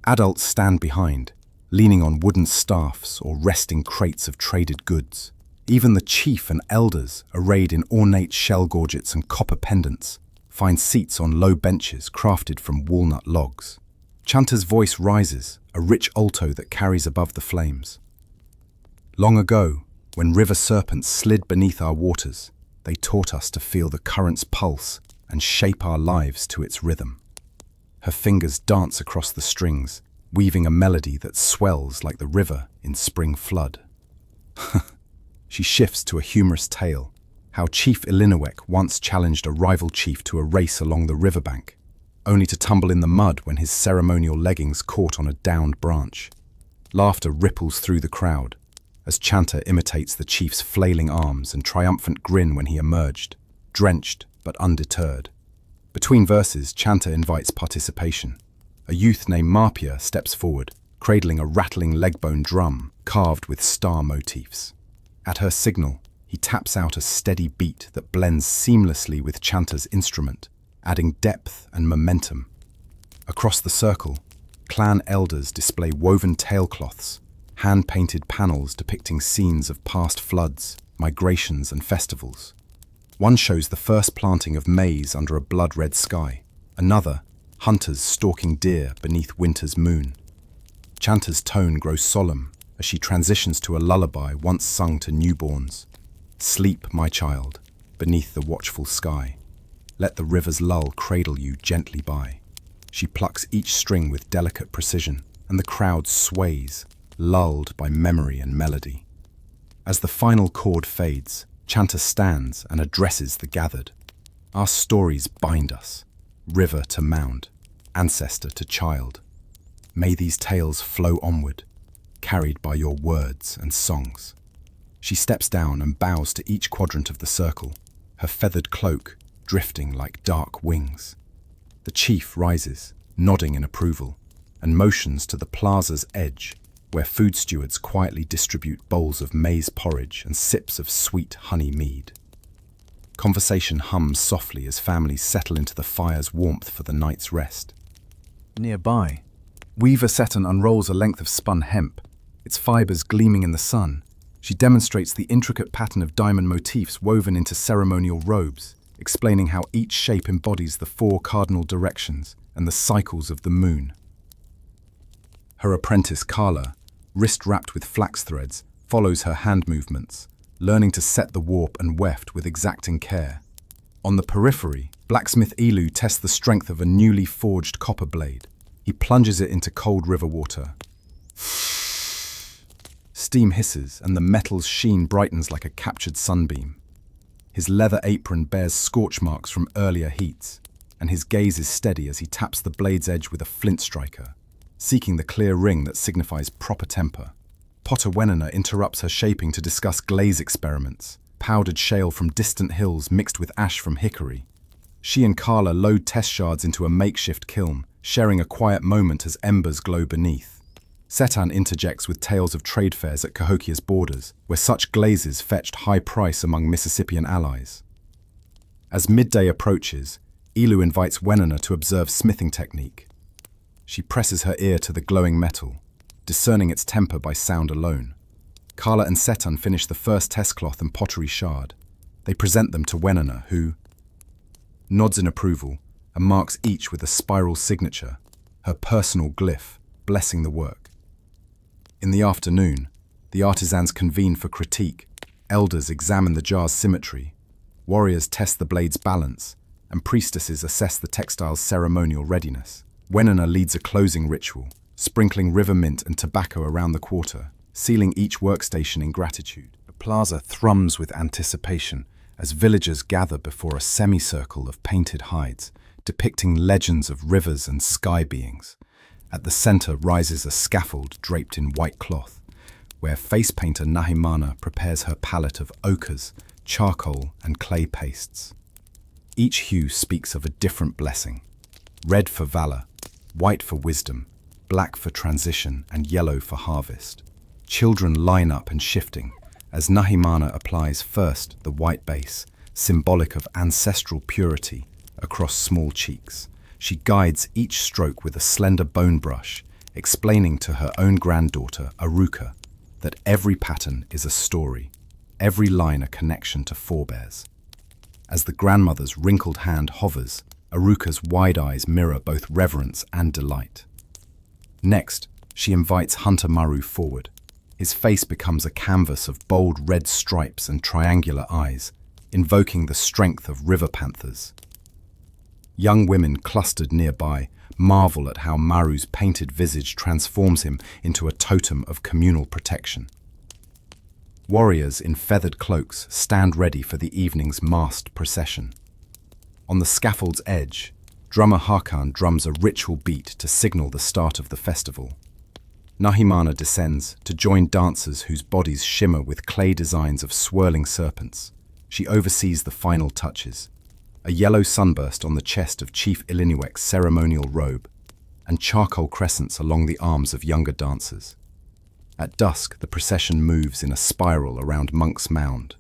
Adults stand behind, leaning on wooden staffs or resting crates of traded goods. Even the chief and elders, arrayed in ornate shell gorgets and copper pendants, find seats on low benches crafted from walnut logs. Chanter's voice rises, a rich alto that carries above the flames. Long ago, when river serpents slid beneath our waters, they taught us to feel the current's pulse and shape our lives to its rhythm. Her fingers dance across the strings, weaving a melody that swells like the river in spring flood. She shifts to a humorous tale, how Chief Illiniwek once challenged a rival chief to a race along the riverbank, only to tumble in the mud when his ceremonial leggings caught on a downed branch. Laughter ripples through the crowd, as Chanter imitates the chief's flailing arms and triumphant grin when he emerged, drenched but undeterred. Between verses, Chanter invites participation. A youth named Marpia steps forward, cradling a rattling leg-bone drum carved with star motifs. At her signal, he taps out a steady beat that blends seamlessly with Chanter's instrument, adding depth and momentum. Across the circle, clan elders display woven tailcloths, hand-painted panels depicting scenes of past floods, migrations and festivals. One shows the first planting of maize under a blood-red sky. Another, hunters stalking deer beneath winter's moon. Chanter's tone grows solemn as she transitions to a lullaby once sung to newborns. Sleep, my child, beneath the watchful sky. Let the river's lull cradle you gently by. She plucks each string with delicate precision, and the crowd sways, lulled by memory and melody. As the final chord fades, Chanter stands and addresses the gathered. Our stories bind us, river to mound, ancestor to child. May these tales flow onward, carried by your words and songs. She steps down and bows to each quadrant of the circle, her feathered cloak drifting like dark wings. The chief rises, nodding in approval, and motions to the plaza's edge, where food stewards quietly distribute bowls of maize porridge and sips of sweet honey mead. Conversation hums softly as families settle into the fire's warmth for the night's rest. Nearby, Weaver Seton unrolls a length of spun hemp, its fibers gleaming in the sun. She demonstrates the intricate pattern of diamond motifs woven into ceremonial robes, explaining how each shape embodies the 4 cardinal directions and the cycles of the moon. Her apprentice Carla, wrist-wrapped with flax threads, follows her hand movements, learning to set the warp and weft with exacting care. On the periphery, blacksmith Elu tests the strength of a newly forged copper blade. He plunges it into cold river water. Steam hisses, and the metal's sheen brightens like a captured sunbeam. His leather apron bears scorch marks from earlier heats, and his gaze is steady as he taps the blade's edge with a flint striker, seeking the clear ring that signifies proper temper. Potter Wenena interrupts her shaping to discuss glaze experiments, powdered shale from distant hills mixed with ash from hickory. She and Carla load test shards into a makeshift kiln, sharing a quiet moment as embers glow beneath. Setan interjects with tales of trade fairs at Cahokia's borders, where such glazes fetched high price among Mississippian allies. As midday approaches, Elu invites Wenena to observe smithing technique. She presses her ear to the glowing metal, discerning its temper by sound alone. Carla and Setan finish the first test cloth and pottery shard. They present them to Wenena, who nods in approval and marks each with a spiral signature, her personal glyph, blessing the work. In the afternoon, the artisans convene for critique. Elders examine the jar's symmetry, warriors test the blade's balance, and priestesses assess the textile's ceremonial readiness. Wenena leads a closing ritual, sprinkling river mint and tobacco around the quarter, sealing each workstation in gratitude. The plaza thrums with anticipation as villagers gather before a semicircle of painted hides, depicting legends of rivers and sky beings. At the center rises a scaffold draped in white cloth, where face painter Nahimana prepares her palette of ochres, charcoal, and clay pastes. Each hue speaks of a different blessing: red for valor, white for wisdom, black for transition, and yellow for harvest. Children line up and shifting, as Nahimana applies first the white base, symbolic of ancestral purity, across small cheeks. She guides each stroke with a slender bone brush, explaining to her own granddaughter, Aruka, that every pattern is a story, every line a connection to forebears. As the grandmother's wrinkled hand hovers, Aruka's wide eyes mirror both reverence and delight. Next, she invites Hunter Maru forward. His face becomes a canvas of bold red stripes and triangular eyes, invoking the strength of river panthers. Young women clustered nearby marvel at how Maru's painted visage transforms him into a totem of communal protection. Warriors in feathered cloaks stand ready for the evening's masked procession. On the scaffold's edge, drummer Hakan drums a ritual beat to signal the start of the festival. Nahimana descends to join dancers whose bodies shimmer with clay designs of swirling serpents. She oversees the final touches, a yellow sunburst on the chest of Chief Illiniwek's ceremonial robe, and charcoal crescents along the arms of younger dancers. At dusk, the procession moves in a spiral around Monks Mound.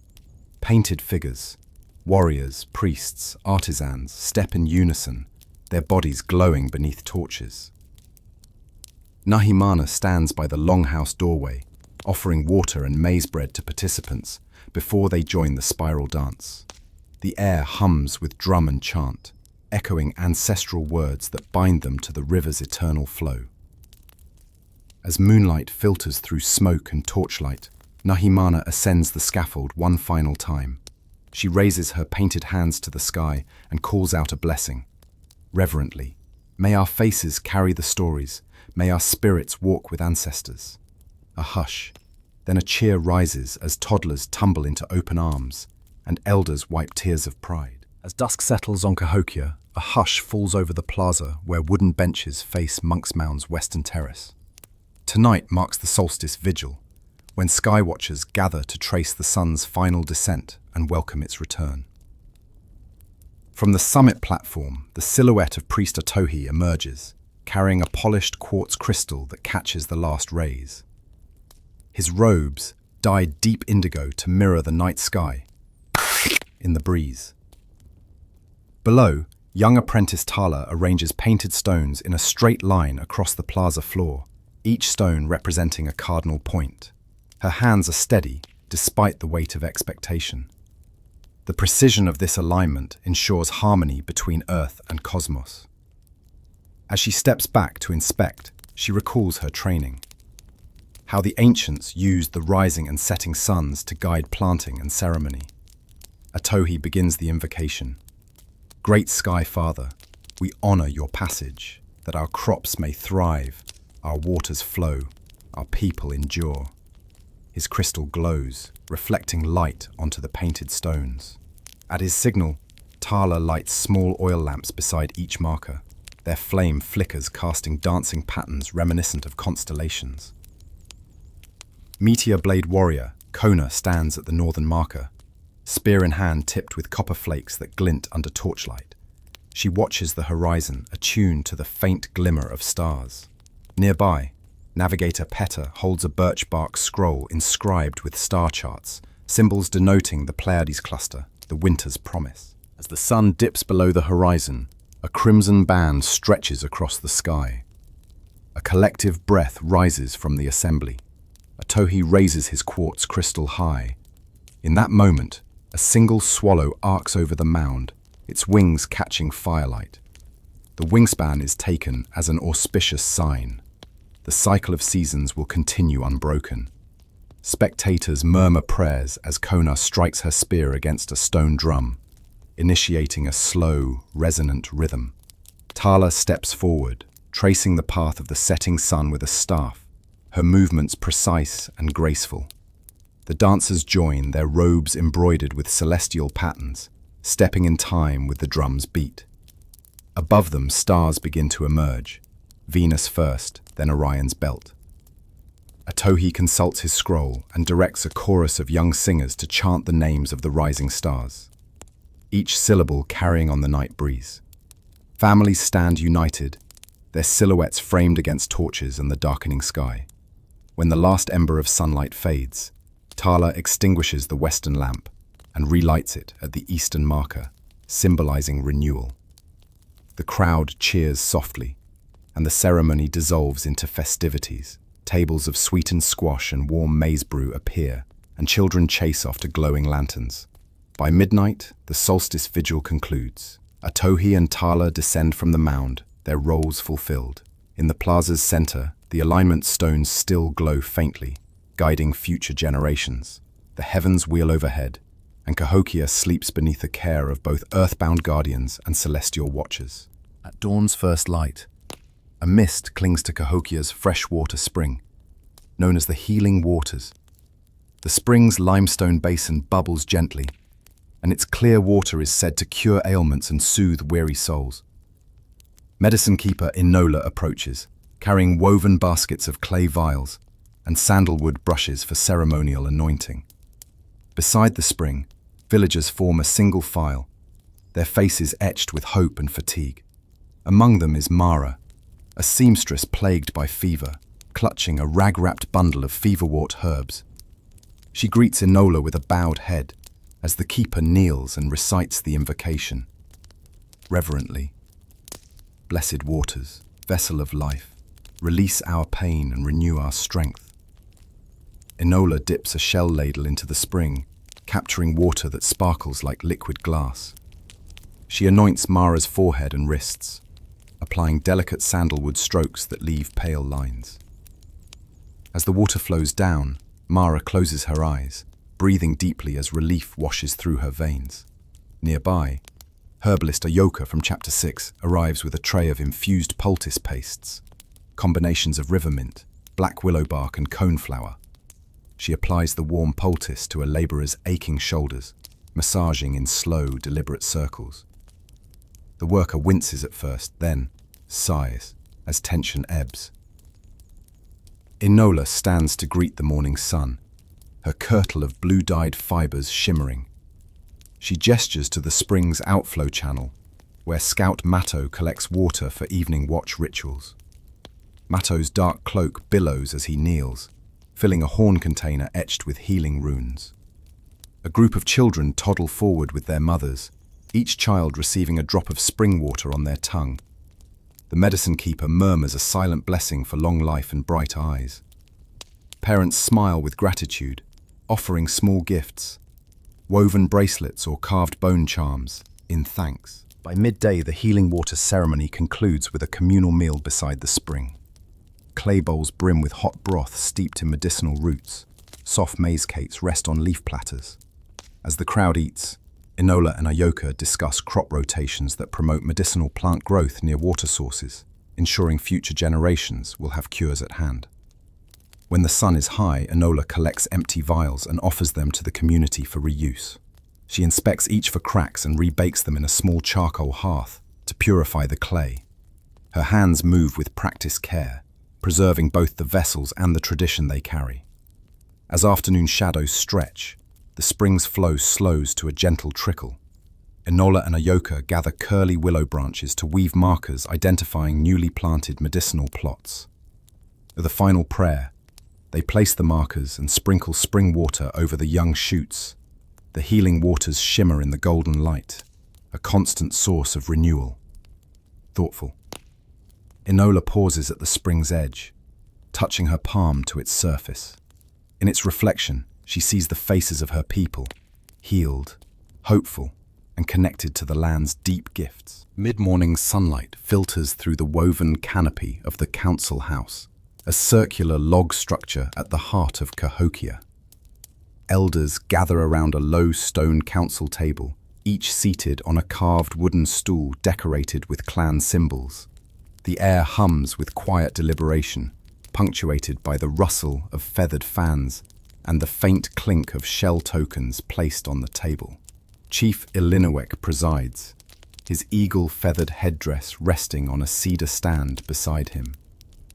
Painted figures, warriors, priests, artisans, step in unison, their bodies glowing beneath torches. Nahimana stands by the longhouse doorway, offering water and maize bread to participants before they join the spiral dance. The air hums with drum and chant, echoing ancestral words that bind them to the river's eternal flow. As moonlight filters through smoke and torchlight, Nahimana ascends the scaffold one final time. She raises her painted hands to the sky and calls out a blessing. Reverently, may our faces carry the stories, may our spirits walk with ancestors. A hush, then a cheer rises as toddlers tumble into open arms and elders wipe tears of pride. As dusk settles on Cahokia, a hush falls over the plaza where wooden benches face Monks Mound's western terrace. Tonight marks the solstice vigil, when sky watchers gather to trace the sun's final descent and welcome its return. From the summit platform, the silhouette of Priest Atohi emerges, carrying a polished quartz crystal that catches the last rays. His robes, dyed deep indigo to mirror the night sky, in the breeze. Below, young apprentice Tala arranges painted stones in a straight line across the plaza floor, each stone representing a cardinal point. Her hands are steady, despite the weight of expectation. The precision of this alignment ensures harmony between Earth and cosmos. As she steps back to inspect, she recalls her training. How the ancients used the rising and setting suns to guide planting and ceremony. Atohi begins the invocation. Great Sky Father, we honor your passage, that our crops may thrive, our waters flow, our people endure. His crystal glows, reflecting light onto the painted stones. At his signal, Tala lights small oil lamps beside each marker. Their flame flickers, casting dancing patterns reminiscent of constellations. Meteor Blade Warrior, Kona, stands at the northern marker, spear in hand tipped with copper flakes that glint under torchlight. She watches the horizon, attuned to the faint glimmer of stars. Nearby, Navigator Peta holds a birch bark scroll inscribed with star charts, symbols denoting the Pleiades cluster, the winter's promise. As the sun dips below the horizon, a crimson band stretches across the sky. A collective breath rises from the assembly. Atohi raises his quartz crystal high. In that moment, a single swallow arcs over the mound, its wings catching firelight. The wingspan is taken as an auspicious sign. The cycle of seasons will continue unbroken. Spectators murmur prayers as Kona strikes her spear against a stone drum, initiating a slow, resonant rhythm. Tala steps forward, tracing the path of the setting sun with a staff, her movements precise and graceful. The dancers join, their robes embroidered with celestial patterns, stepping in time with the drum's beat. Above them, stars begin to emerge, Venus first, then Orion's belt. Atohi consults his scroll and directs a chorus of young singers to chant the names of the rising stars, each syllable carrying on the night breeze. Families stand united, their silhouettes framed against torches and the darkening sky. When the last ember of sunlight fades, Tala extinguishes the western lamp and relights it at the eastern marker, symbolizing renewal. The crowd cheers softly, and the ceremony dissolves into festivities. Tables of sweetened squash and warm maize brew appear, and children chase after glowing lanterns. By midnight, the solstice vigil concludes. Atohi and Tala descend from the mound, their roles fulfilled. In the plaza's center, the alignment stones still glow faintly, guiding future generations. The heavens wheel overhead, and Cahokia sleeps beneath the care of both earthbound guardians and celestial watchers. At dawn's first light, a mist clings to Cahokia's freshwater spring, known as the Healing Waters. The spring's limestone basin bubbles gently, and its clear water is said to cure ailments and soothe weary souls. Medicine keeper Inola approaches, carrying woven baskets of clay vials and sandalwood brushes for ceremonial anointing. Beside the spring, villagers form a single file, their faces etched with hope and fatigue. Among them is Mara, a seamstress plagued by fever, clutching a rag-wrapped bundle of feverwort herbs. She greets Inola with a bowed head as the keeper kneels and recites the invocation. Reverently, "Blessed waters, vessel of life, release our pain and renew our strength." Inola dips a shell ladle into the spring, capturing water that sparkles like liquid glass. She anoints Mara's forehead and wrists, applying delicate sandalwood strokes that leave pale lines. As the water flows down, Mara closes her eyes, breathing deeply as relief washes through her veins. Nearby, herbalist Ayoka from Chapter 6 arrives with a tray of infused poultice pastes, combinations of river mint, black willow bark and coneflower. She applies the warm poultice to a labourer's aching shoulders, massaging in slow, deliberate circles. The worker winces at first, then sighs as tension ebbs. Inola stands to greet the morning sun, her kirtle of blue-dyed fibres shimmering. She gestures to the spring's outflow channel, where Scout Matto collects water for evening watch rituals. Matto's dark cloak billows as he kneels, filling a horn container etched with healing runes. A group of children toddle forward with their mothers, each child receiving a drop of spring water on their tongue. The medicine keeper murmurs a silent blessing for long life and bright eyes. Parents smile with gratitude, offering small gifts, woven bracelets or carved bone charms, in thanks. By midday, the healing water ceremony concludes with a communal meal beside the spring. Clay bowls brim with hot broth steeped in medicinal roots. Soft maize cakes rest on leaf platters. As the crowd eats, Inola and Ayoka discuss crop rotations that promote medicinal plant growth near water sources, ensuring future generations will have cures at hand. When the sun is high, Inola collects empty vials and offers them to the community for reuse. She inspects each for cracks and rebakes them in a small charcoal hearth to purify the clay. Her hands move with practiced care, preserving both the vessels and the tradition they carry. As afternoon shadows stretch, the spring's flow slows to a gentle trickle. Inola and Ayoka gather curly willow branches to weave markers identifying newly planted medicinal plots. With a final prayer, they place the markers and sprinkle spring water over the young shoots. The healing waters shimmer in the golden light, a constant source of renewal. Thoughtful, Inola pauses at the spring's edge, touching her palm to its surface. In its reflection, she sees the faces of her people, healed, hopeful, and connected to the land's deep gifts. Mid-morning sunlight filters through the woven canopy of the council house, a circular log structure at the heart of Cahokia. Elders gather around a low stone council table, each seated on a carved wooden stool decorated with clan symbols. The air hums with quiet deliberation, punctuated by the rustle of feathered fans and the faint clink of shell tokens placed on the table. Chief Ilinowek presides, his eagle-feathered headdress resting on a cedar stand beside him.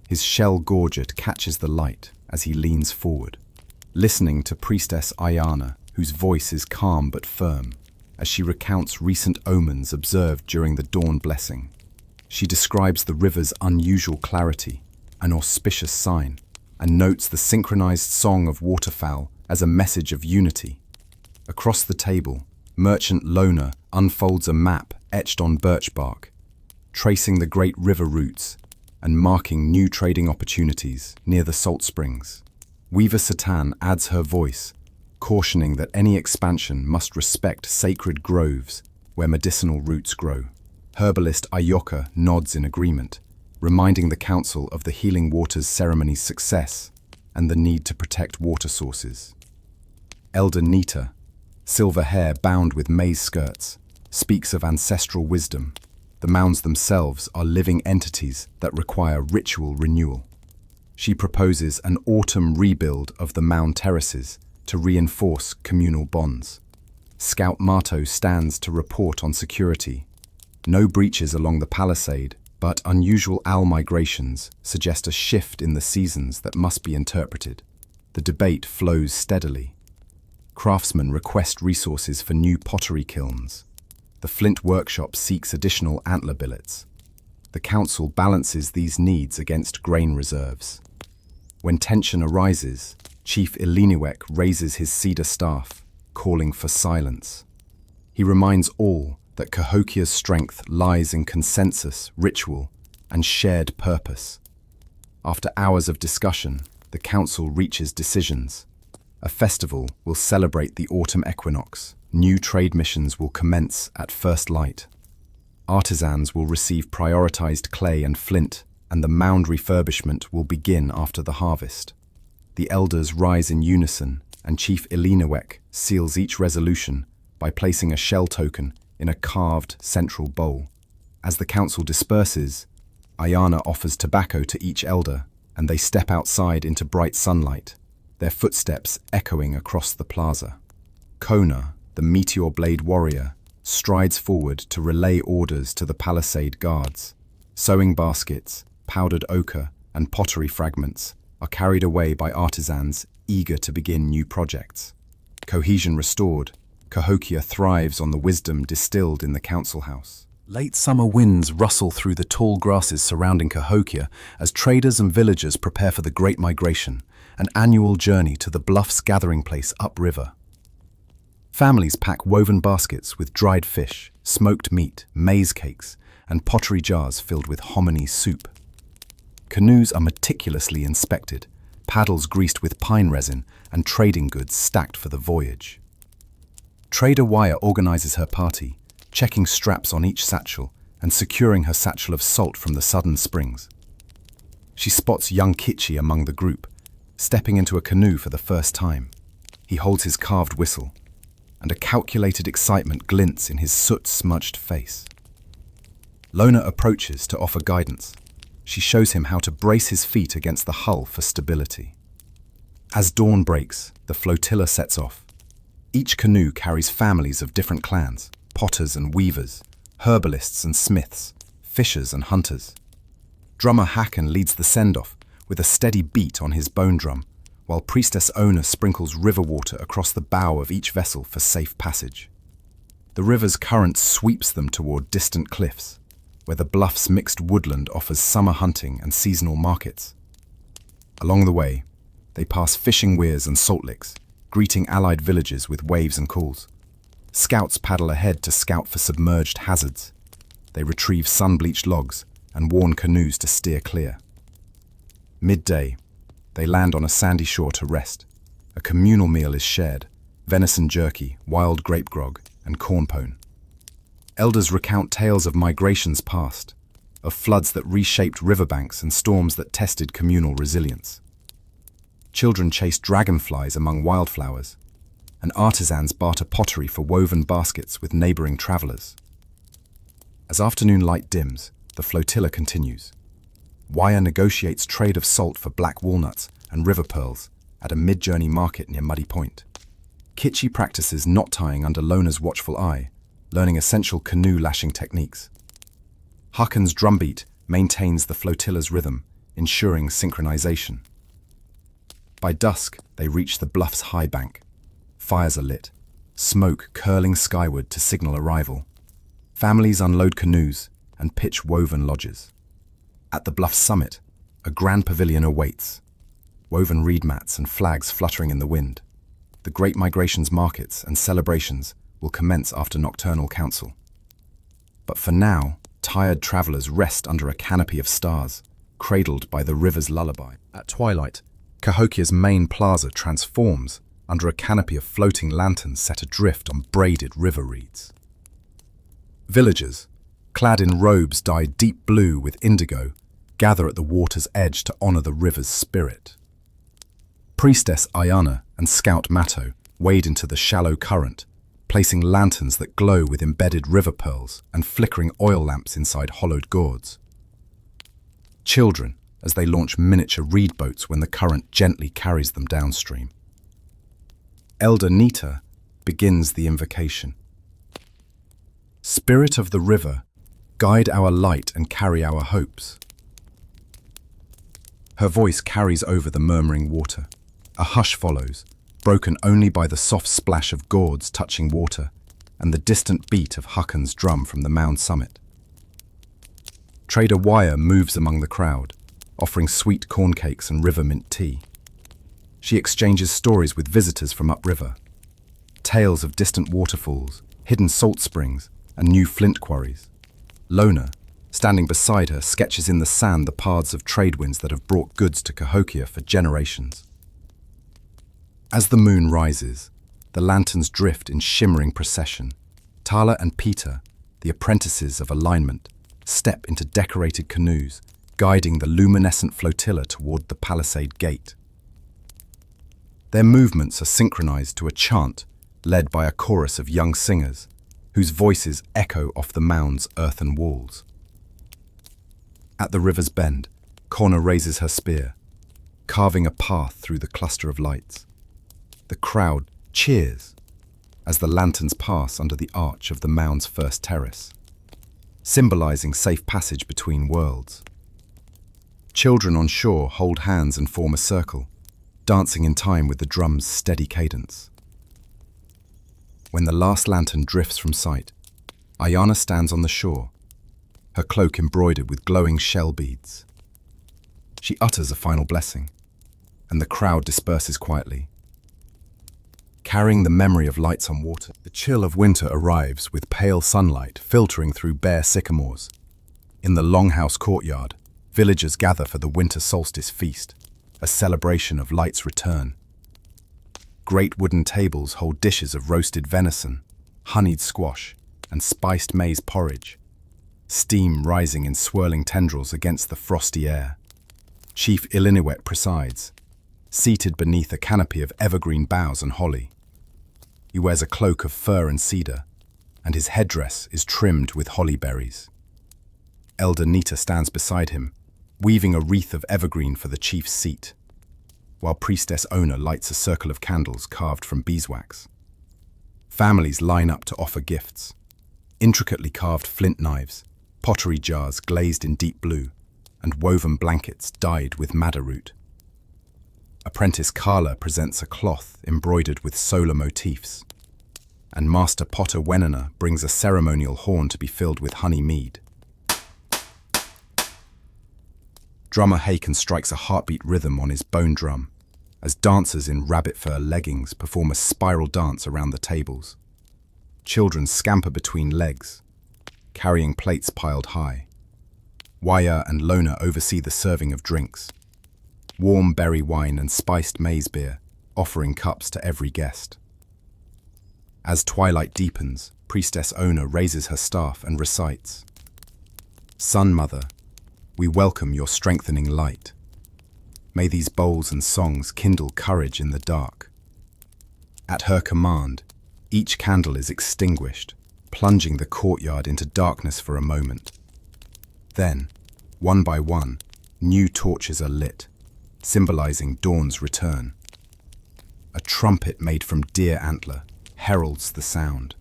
His shell gorget catches the light as he leans forward, listening to Priestess Ayana, whose voice is calm but firm, as she recounts recent omens observed during the dawn blessing. She describes the river's unusual clarity, an auspicious sign, and notes the synchronized song of waterfowl as a message of unity. Across the table, Merchant Lona unfolds a map etched on birch bark, tracing the great river routes and marking new trading opportunities near the salt springs. Weaver Satan adds her voice, cautioning that any expansion must respect sacred groves where medicinal roots grow. Herbalist Ayoka nods in agreement, reminding the council of the Healing Waters ceremony's success and the need to protect water sources. Elder Nita, silver hair bound with maize skirts, speaks of ancestral wisdom, The mounds themselves are living entities that require ritual renewal. She proposes an autumn rebuild of the mound terraces to reinforce communal bonds. Scout Marto stands to report on security. No breaches along the palisade, but unusual owl migrations suggest a shift in the seasons that must be interpreted. The debate flows steadily. Craftsmen request resources for new pottery kilns. The flint workshop seeks additional antler billets. The council balances these needs against grain reserves. When tension arises, Chief Iliniwek raises his cedar staff, calling for silence. He reminds all that Cahokia's strength lies in consensus, ritual, and shared purpose. After hours of discussion, the council reaches decisions. A festival will celebrate the autumn equinox. New trade missions will commence at first light. Artisans will receive prioritized clay and flint, and the mound refurbishment will begin after the harvest. The elders rise in unison, and Chief Iliniwek seals each resolution by placing a shell token in a carved central bowl. As the council disperses, Ayana offers tobacco to each elder, and they step outside into bright sunlight, their footsteps echoing across the plaza. Kona, the meteor blade warrior, strides forward to relay orders to the palisade guards. Sewing baskets, powdered ochre, and pottery fragments are carried away by artisans eager to begin new projects. Cohesion restored, Cahokia thrives on the wisdom distilled in the council house. Late summer winds rustle through the tall grasses surrounding Cahokia as traders and villagers prepare for the Great Migration, an annual journey to the Bluffs gathering place upriver. Families pack woven baskets with dried fish, smoked meat, maize cakes, and pottery jars filled with hominy soup. Canoes are meticulously inspected, paddles greased with pine resin, and trading goods stacked for the voyage. Trader Wire organizes her party, checking straps on each satchel and securing her satchel of salt from the Southern Springs. She spots young Kitchi among the group, stepping into a canoe for the first time. He holds his carved whistle, and a calculated excitement glints in his soot-smudged face. Lona approaches to offer guidance. She shows him how to brace his feet against the hull for stability. As dawn breaks, the flotilla sets off. Each canoe carries families of different clans, potters and weavers, herbalists and smiths, fishers and hunters. Drummer Hakan leads the send-off with a steady beat on his bone drum, while Priestess Ona sprinkles river water across the bow of each vessel for safe passage. The river's current sweeps them toward distant cliffs, where the bluff's mixed woodland offers summer hunting and seasonal markets. Along the way, they pass fishing weirs and salt licks, greeting allied villages with waves and calls. Scouts paddle ahead to scout for submerged hazards. They retrieve sun-bleached logs and warn canoes to steer clear. Midday, they land on a sandy shore to rest. A communal meal is shared: venison jerky, wild grape grog, and corn pone. Elders recount tales of migrations past, of floods that reshaped riverbanks and storms that tested communal resilience. Children chase dragonflies among wildflowers, and artisans barter pottery for woven baskets with neighboring travelers. As afternoon light dims, the flotilla continues. Wire negotiates trade of salt for black walnuts and river pearls at a mid-journey market near Muddy Point. Kitchi practices knot tying under Lona's watchful eye, learning essential canoe lashing techniques. Hakan's drumbeat maintains the flotilla's rhythm, ensuring synchronization. By dusk, they reach the bluff's high bank. Fires are lit, smoke curling skyward to signal arrival. Families unload canoes and pitch woven lodges. At the bluff's summit, a grand pavilion awaits, woven reed mats and flags fluttering in the wind. The Great Migration's markets and celebrations will commence after nocturnal council. But for now, tired travelers rest under a canopy of stars, cradled by the river's lullaby. At twilight, Cahokia's main plaza transforms under a canopy of floating lanterns set adrift on braided river reeds. Villagers, clad in robes dyed deep blue with indigo, gather at the water's edge to honor the river's spirit. Priestess Ayana and Scout Matto wade into the shallow current, placing lanterns that glow with embedded river pearls and flickering oil lamps inside hollowed gourds. Children, as they launch miniature reed boats when the current gently carries them downstream. Elder Nita begins the invocation. Spirit of the river, guide our light and carry our hopes. Her voice carries over the murmuring water. A hush follows, broken only by the soft splash of gourds touching water and the distant beat of Huckan's drum from the mound summit. Trader Wire moves among the crowd, offering sweet corn cakes and river mint tea. She exchanges stories with visitors from upriver, tales of distant waterfalls, hidden salt springs, and new flint quarries. Lona, standing beside her, sketches in the sand the paths of trade winds that have brought goods to Cahokia for generations. As the moon rises, the lanterns drift in shimmering procession. Tala and Peter, the apprentices of alignment, step into decorated canoes, guiding the luminescent flotilla toward the palisade gate. Their movements are synchronized to a chant led by a chorus of young singers, whose voices echo off the mound's earthen walls. At the river's bend, Connor raises her spear, carving a path through the cluster of lights. The crowd cheers as the lanterns pass under the arch of the mound's first terrace, symbolizing safe passage between worlds. Children on shore hold hands and form a circle, dancing in time with the drum's steady cadence. When the last lantern drifts from sight, Ayana stands on the shore, her cloak embroidered with glowing shell beads. She utters a final blessing, and the crowd disperses quietly. Carrying the memory of lights on water, the chill of winter arrives with pale sunlight filtering through bare sycamores. In the longhouse courtyard, villagers gather for the winter solstice feast, a celebration of light's return. Great wooden tables hold dishes of roasted venison, honeyed squash, and spiced maize porridge, steam rising in swirling tendrils against the frosty air. Chief Illiniwet presides, seated beneath a canopy of evergreen boughs and holly. He wears a cloak of fir and cedar, and his headdress is trimmed with holly berries. Elder Nita stands beside him, weaving a wreath of evergreen for the chief's seat, while Priestess Ona lights a circle of candles carved from beeswax. Families line up to offer gifts, intricately carved flint knives, pottery jars glazed in deep blue, and woven blankets dyed with madder root. Apprentice Carla presents a cloth embroidered with solar motifs, and Master Potter Wenena brings a ceremonial horn to be filled with honey mead. Drummer Haken strikes a heartbeat rhythm on his bone drum, as dancers in rabbit fur leggings perform a spiral dance around the tables. Children scamper between legs, carrying plates piled high. Waya and Lona oversee the serving of drinks, warm berry wine and spiced maize beer, offering cups to every guest. As twilight deepens, Priestess Ona raises her staff and recites, "Sun Mother, we welcome your strengthening light. May these bowls and songs kindle courage in the dark." At her command, each candle is extinguished, plunging the courtyard into darkness for a moment. Then, one by one, new torches are lit, symbolizing dawn's return. A trumpet made from deer antler heralds the sound.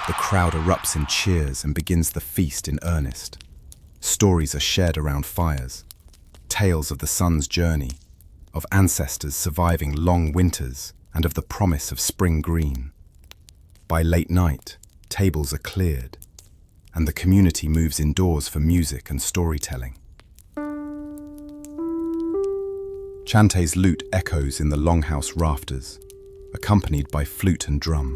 The crowd erupts in cheers and begins the feast in earnest. Stories are shared around fires, tales of the sun's journey, of ancestors surviving long winters, and of the promise of spring green. By late night, tables are cleared, and the community moves indoors for music and storytelling. Chante's lute echoes in the longhouse rafters, accompanied by flute and drum.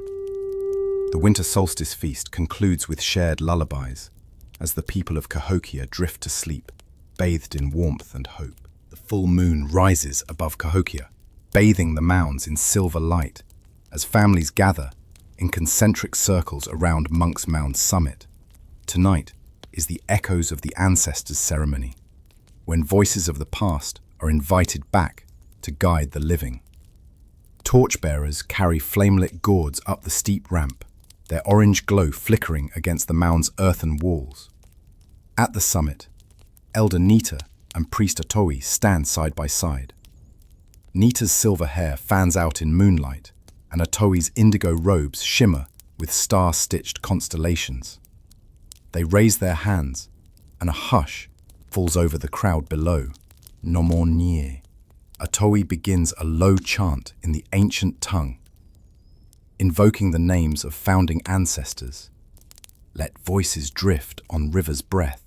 The winter solstice feast concludes with shared lullabies, as the people of Cahokia drift to sleep, bathed in warmth and hope. The full moon rises above Cahokia, bathing the mounds in silver light, as families gather in concentric circles around Monks Mound summit. Tonight is the echoes of the ancestors' ceremony, when voices of the past are invited back to guide the living. Torchbearers carry flame-lit gourds up the steep ramp, their orange glow flickering against the mound's earthen walls. At the summit, Elder Nita and Priest Atoi stand side by side. Nita's silver hair fans out in moonlight, and Atoi's indigo robes shimmer with star-stitched constellations. They raise their hands, and a hush falls over the crowd below. No more nie. Atoi begins a low chant in the ancient tongue, invoking the names of founding ancestors. Let voices drift on river's breath.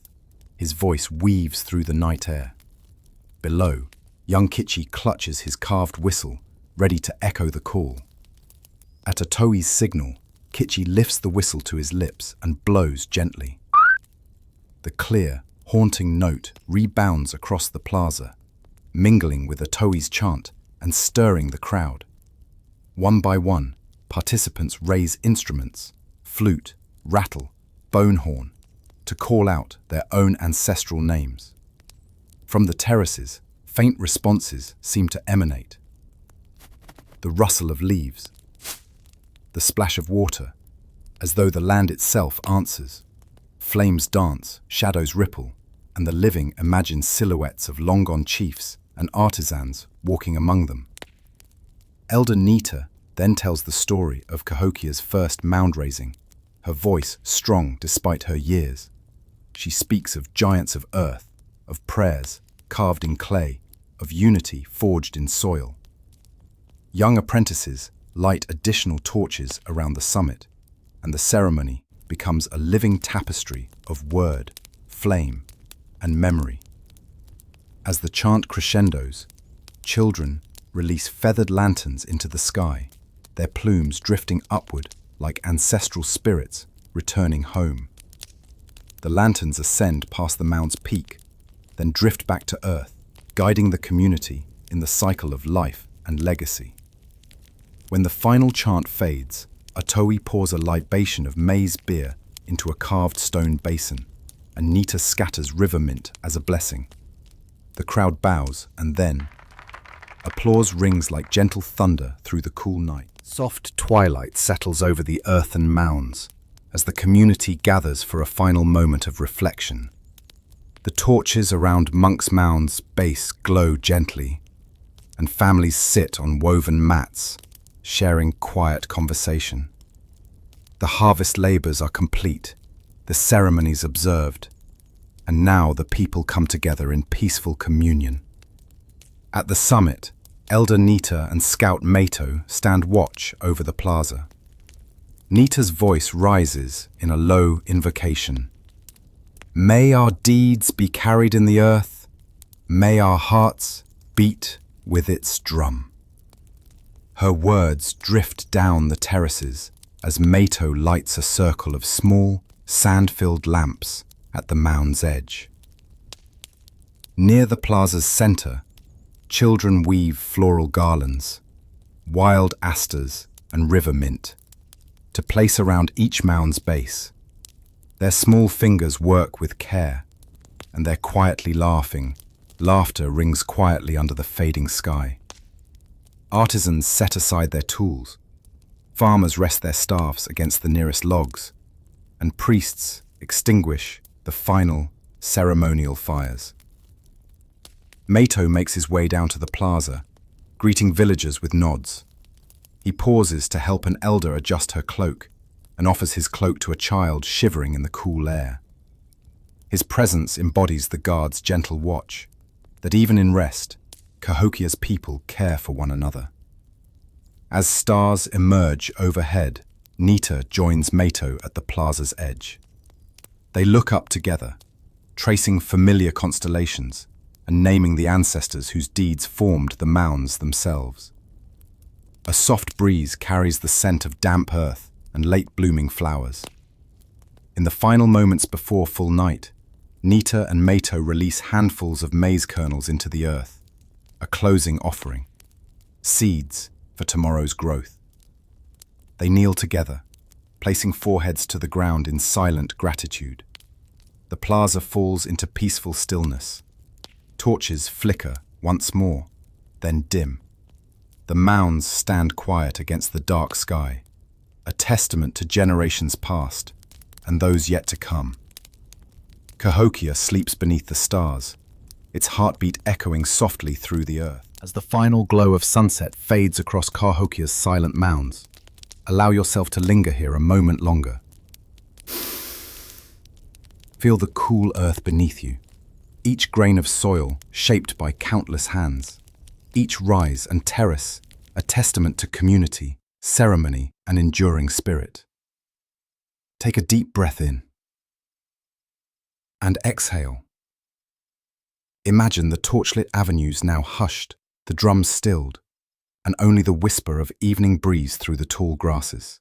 His voice weaves through the night air. Below, young Kichi clutches his carved whistle, ready to echo the call. At Atoi's signal, Kichi lifts the whistle to his lips and blows gently. The clear, haunting note rebounds across the plaza, mingling with Atoi's chant and stirring the crowd. One by one, participants raise instruments, flute, rattle, bone horn, to call out their own ancestral names. From the terraces, faint responses seem to emanate. The rustle of leaves, the splash of water, as though the land itself answers. Flames dance, shadows ripple, and the living imagine silhouettes of long-gone chiefs and artisans walking among them. Elder Nita then tells the story of Cahokia's first mound raising, her voice strong despite her years. She speaks of giants of earth, of prayers carved in clay, of unity forged in soil. Young apprentices light additional torches around the summit, and the ceremony becomes a living tapestry of word, flame, and memory. As the chant crescendos, children release feathered lanterns into the sky, their plumes drifting upward like ancestral spirits returning home. The lanterns ascend past the mound's peak, then drift back to earth, guiding the community in the cycle of life and legacy. When the final chant fades, Atoi pours a libation of maize beer into a carved stone basin, and Nita scatters river mint as a blessing. The crowd bows, and then applause rings like gentle thunder through the cool night. Soft twilight settles over the earthen mounds as the community gathers for a final moment of reflection. The torches around Monks Mound's base glow gently, and families sit on woven mats, sharing quiet conversation. The harvest labors are complete, the ceremonies observed, and now the people come together in peaceful communion. At the summit, Elder Nita and Scout Mato stand watch over the plaza. Nita's voice rises in a low invocation. May our deeds be carried in the earth. May our hearts beat with its drum. Her words drift down the terraces as Mato lights a circle of small, sand-filled lamps at the mound's edge. Near the plaza's center, children weave floral garlands, wild asters and river mint, to place around each mound's base. Their small fingers work with care, and they're quietly laughing. Laughter rings quietly under the fading sky. Artisans set aside their tools. Farmers rest their staffs against the nearest logs, and priests extinguish the final ceremonial fires. Mato makes his way down to the plaza, greeting villagers with nods. He pauses to help an elder adjust her cloak and offers his cloak to a child shivering in the cool air. His presence embodies the guard's gentle watch, that even in rest, Cahokia's people care for one another. As stars emerge overhead, Nita joins Mato at the plaza's edge. They look up together, tracing familiar constellations and naming the ancestors whose deeds formed the mounds themselves. A soft breeze carries the scent of damp earth and late-blooming flowers. In the final moments before full night, Nita and Mato release handfuls of maize kernels into the earth, a closing offering, seeds for tomorrow's growth. They kneel together, placing foreheads to the ground in silent gratitude. The plaza falls into peaceful stillness. Torches flicker once more, then dim. The mounds stand quiet against the dark sky, a testament to generations past and those yet to come. Cahokia sleeps beneath the stars, its heartbeat echoing softly through the earth. As the final glow of sunset fades across Cahokia's silent mounds, allow yourself to linger here a moment longer. Feel the cool earth beneath you, each grain of soil shaped by countless hands, each rise and terrace a testament to community, ceremony, and enduring spirit. Take a deep breath in and exhale. Imagine the torchlit avenues now hushed, the drums stilled, and only the whisper of evening breeze through the tall grasses.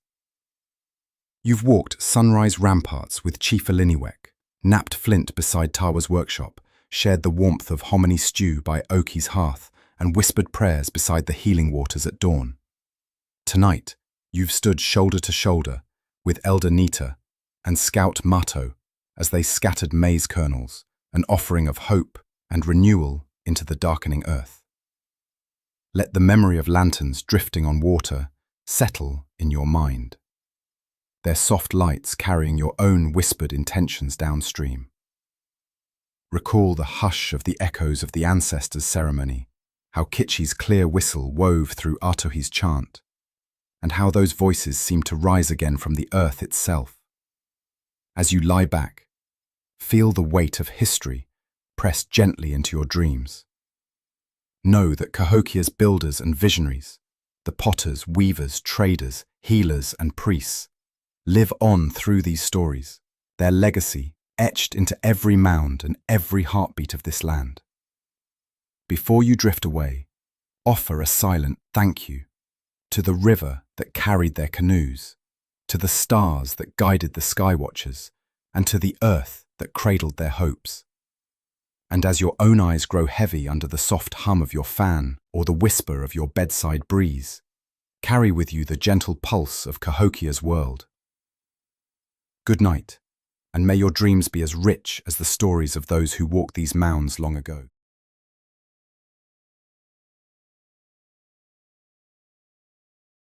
You've walked sunrise ramparts with Chief Aliniwek, napped flint beside Tawa's workshop, shared the warmth of hominy stew by Oki's hearth, and whispered prayers beside the healing waters at dawn. Tonight, you've stood shoulder to shoulder with Elder Nita and Scout Mato as they scattered maize kernels, an offering of hope and renewal into the darkening earth. Let the memory of lanterns drifting on water settle in your mind, their soft lights carrying your own whispered intentions downstream. Recall the hush of the echoes of the ancestors' ceremony, how Kitchi's clear whistle wove through Atohi's chant, and how those voices seem to rise again from the earth itself. As you lie back, feel the weight of history pressed gently into your dreams. Know that Cahokia's builders and visionaries, the potters, weavers, traders, healers, and priests, live on through these stories, their legacy etched into every mound and every heartbeat of this land. Before you drift away, offer a silent thank you to the river that carried their canoes, to the stars that guided the sky watchers, and to the earth that cradled their hopes. And as your own eyes grow heavy under the soft hum of your fan or the whisper of your bedside breeze, carry with you the gentle pulse of Cahokia's world. Good night, and may your dreams be as rich as the stories of those who walked these mounds long ago.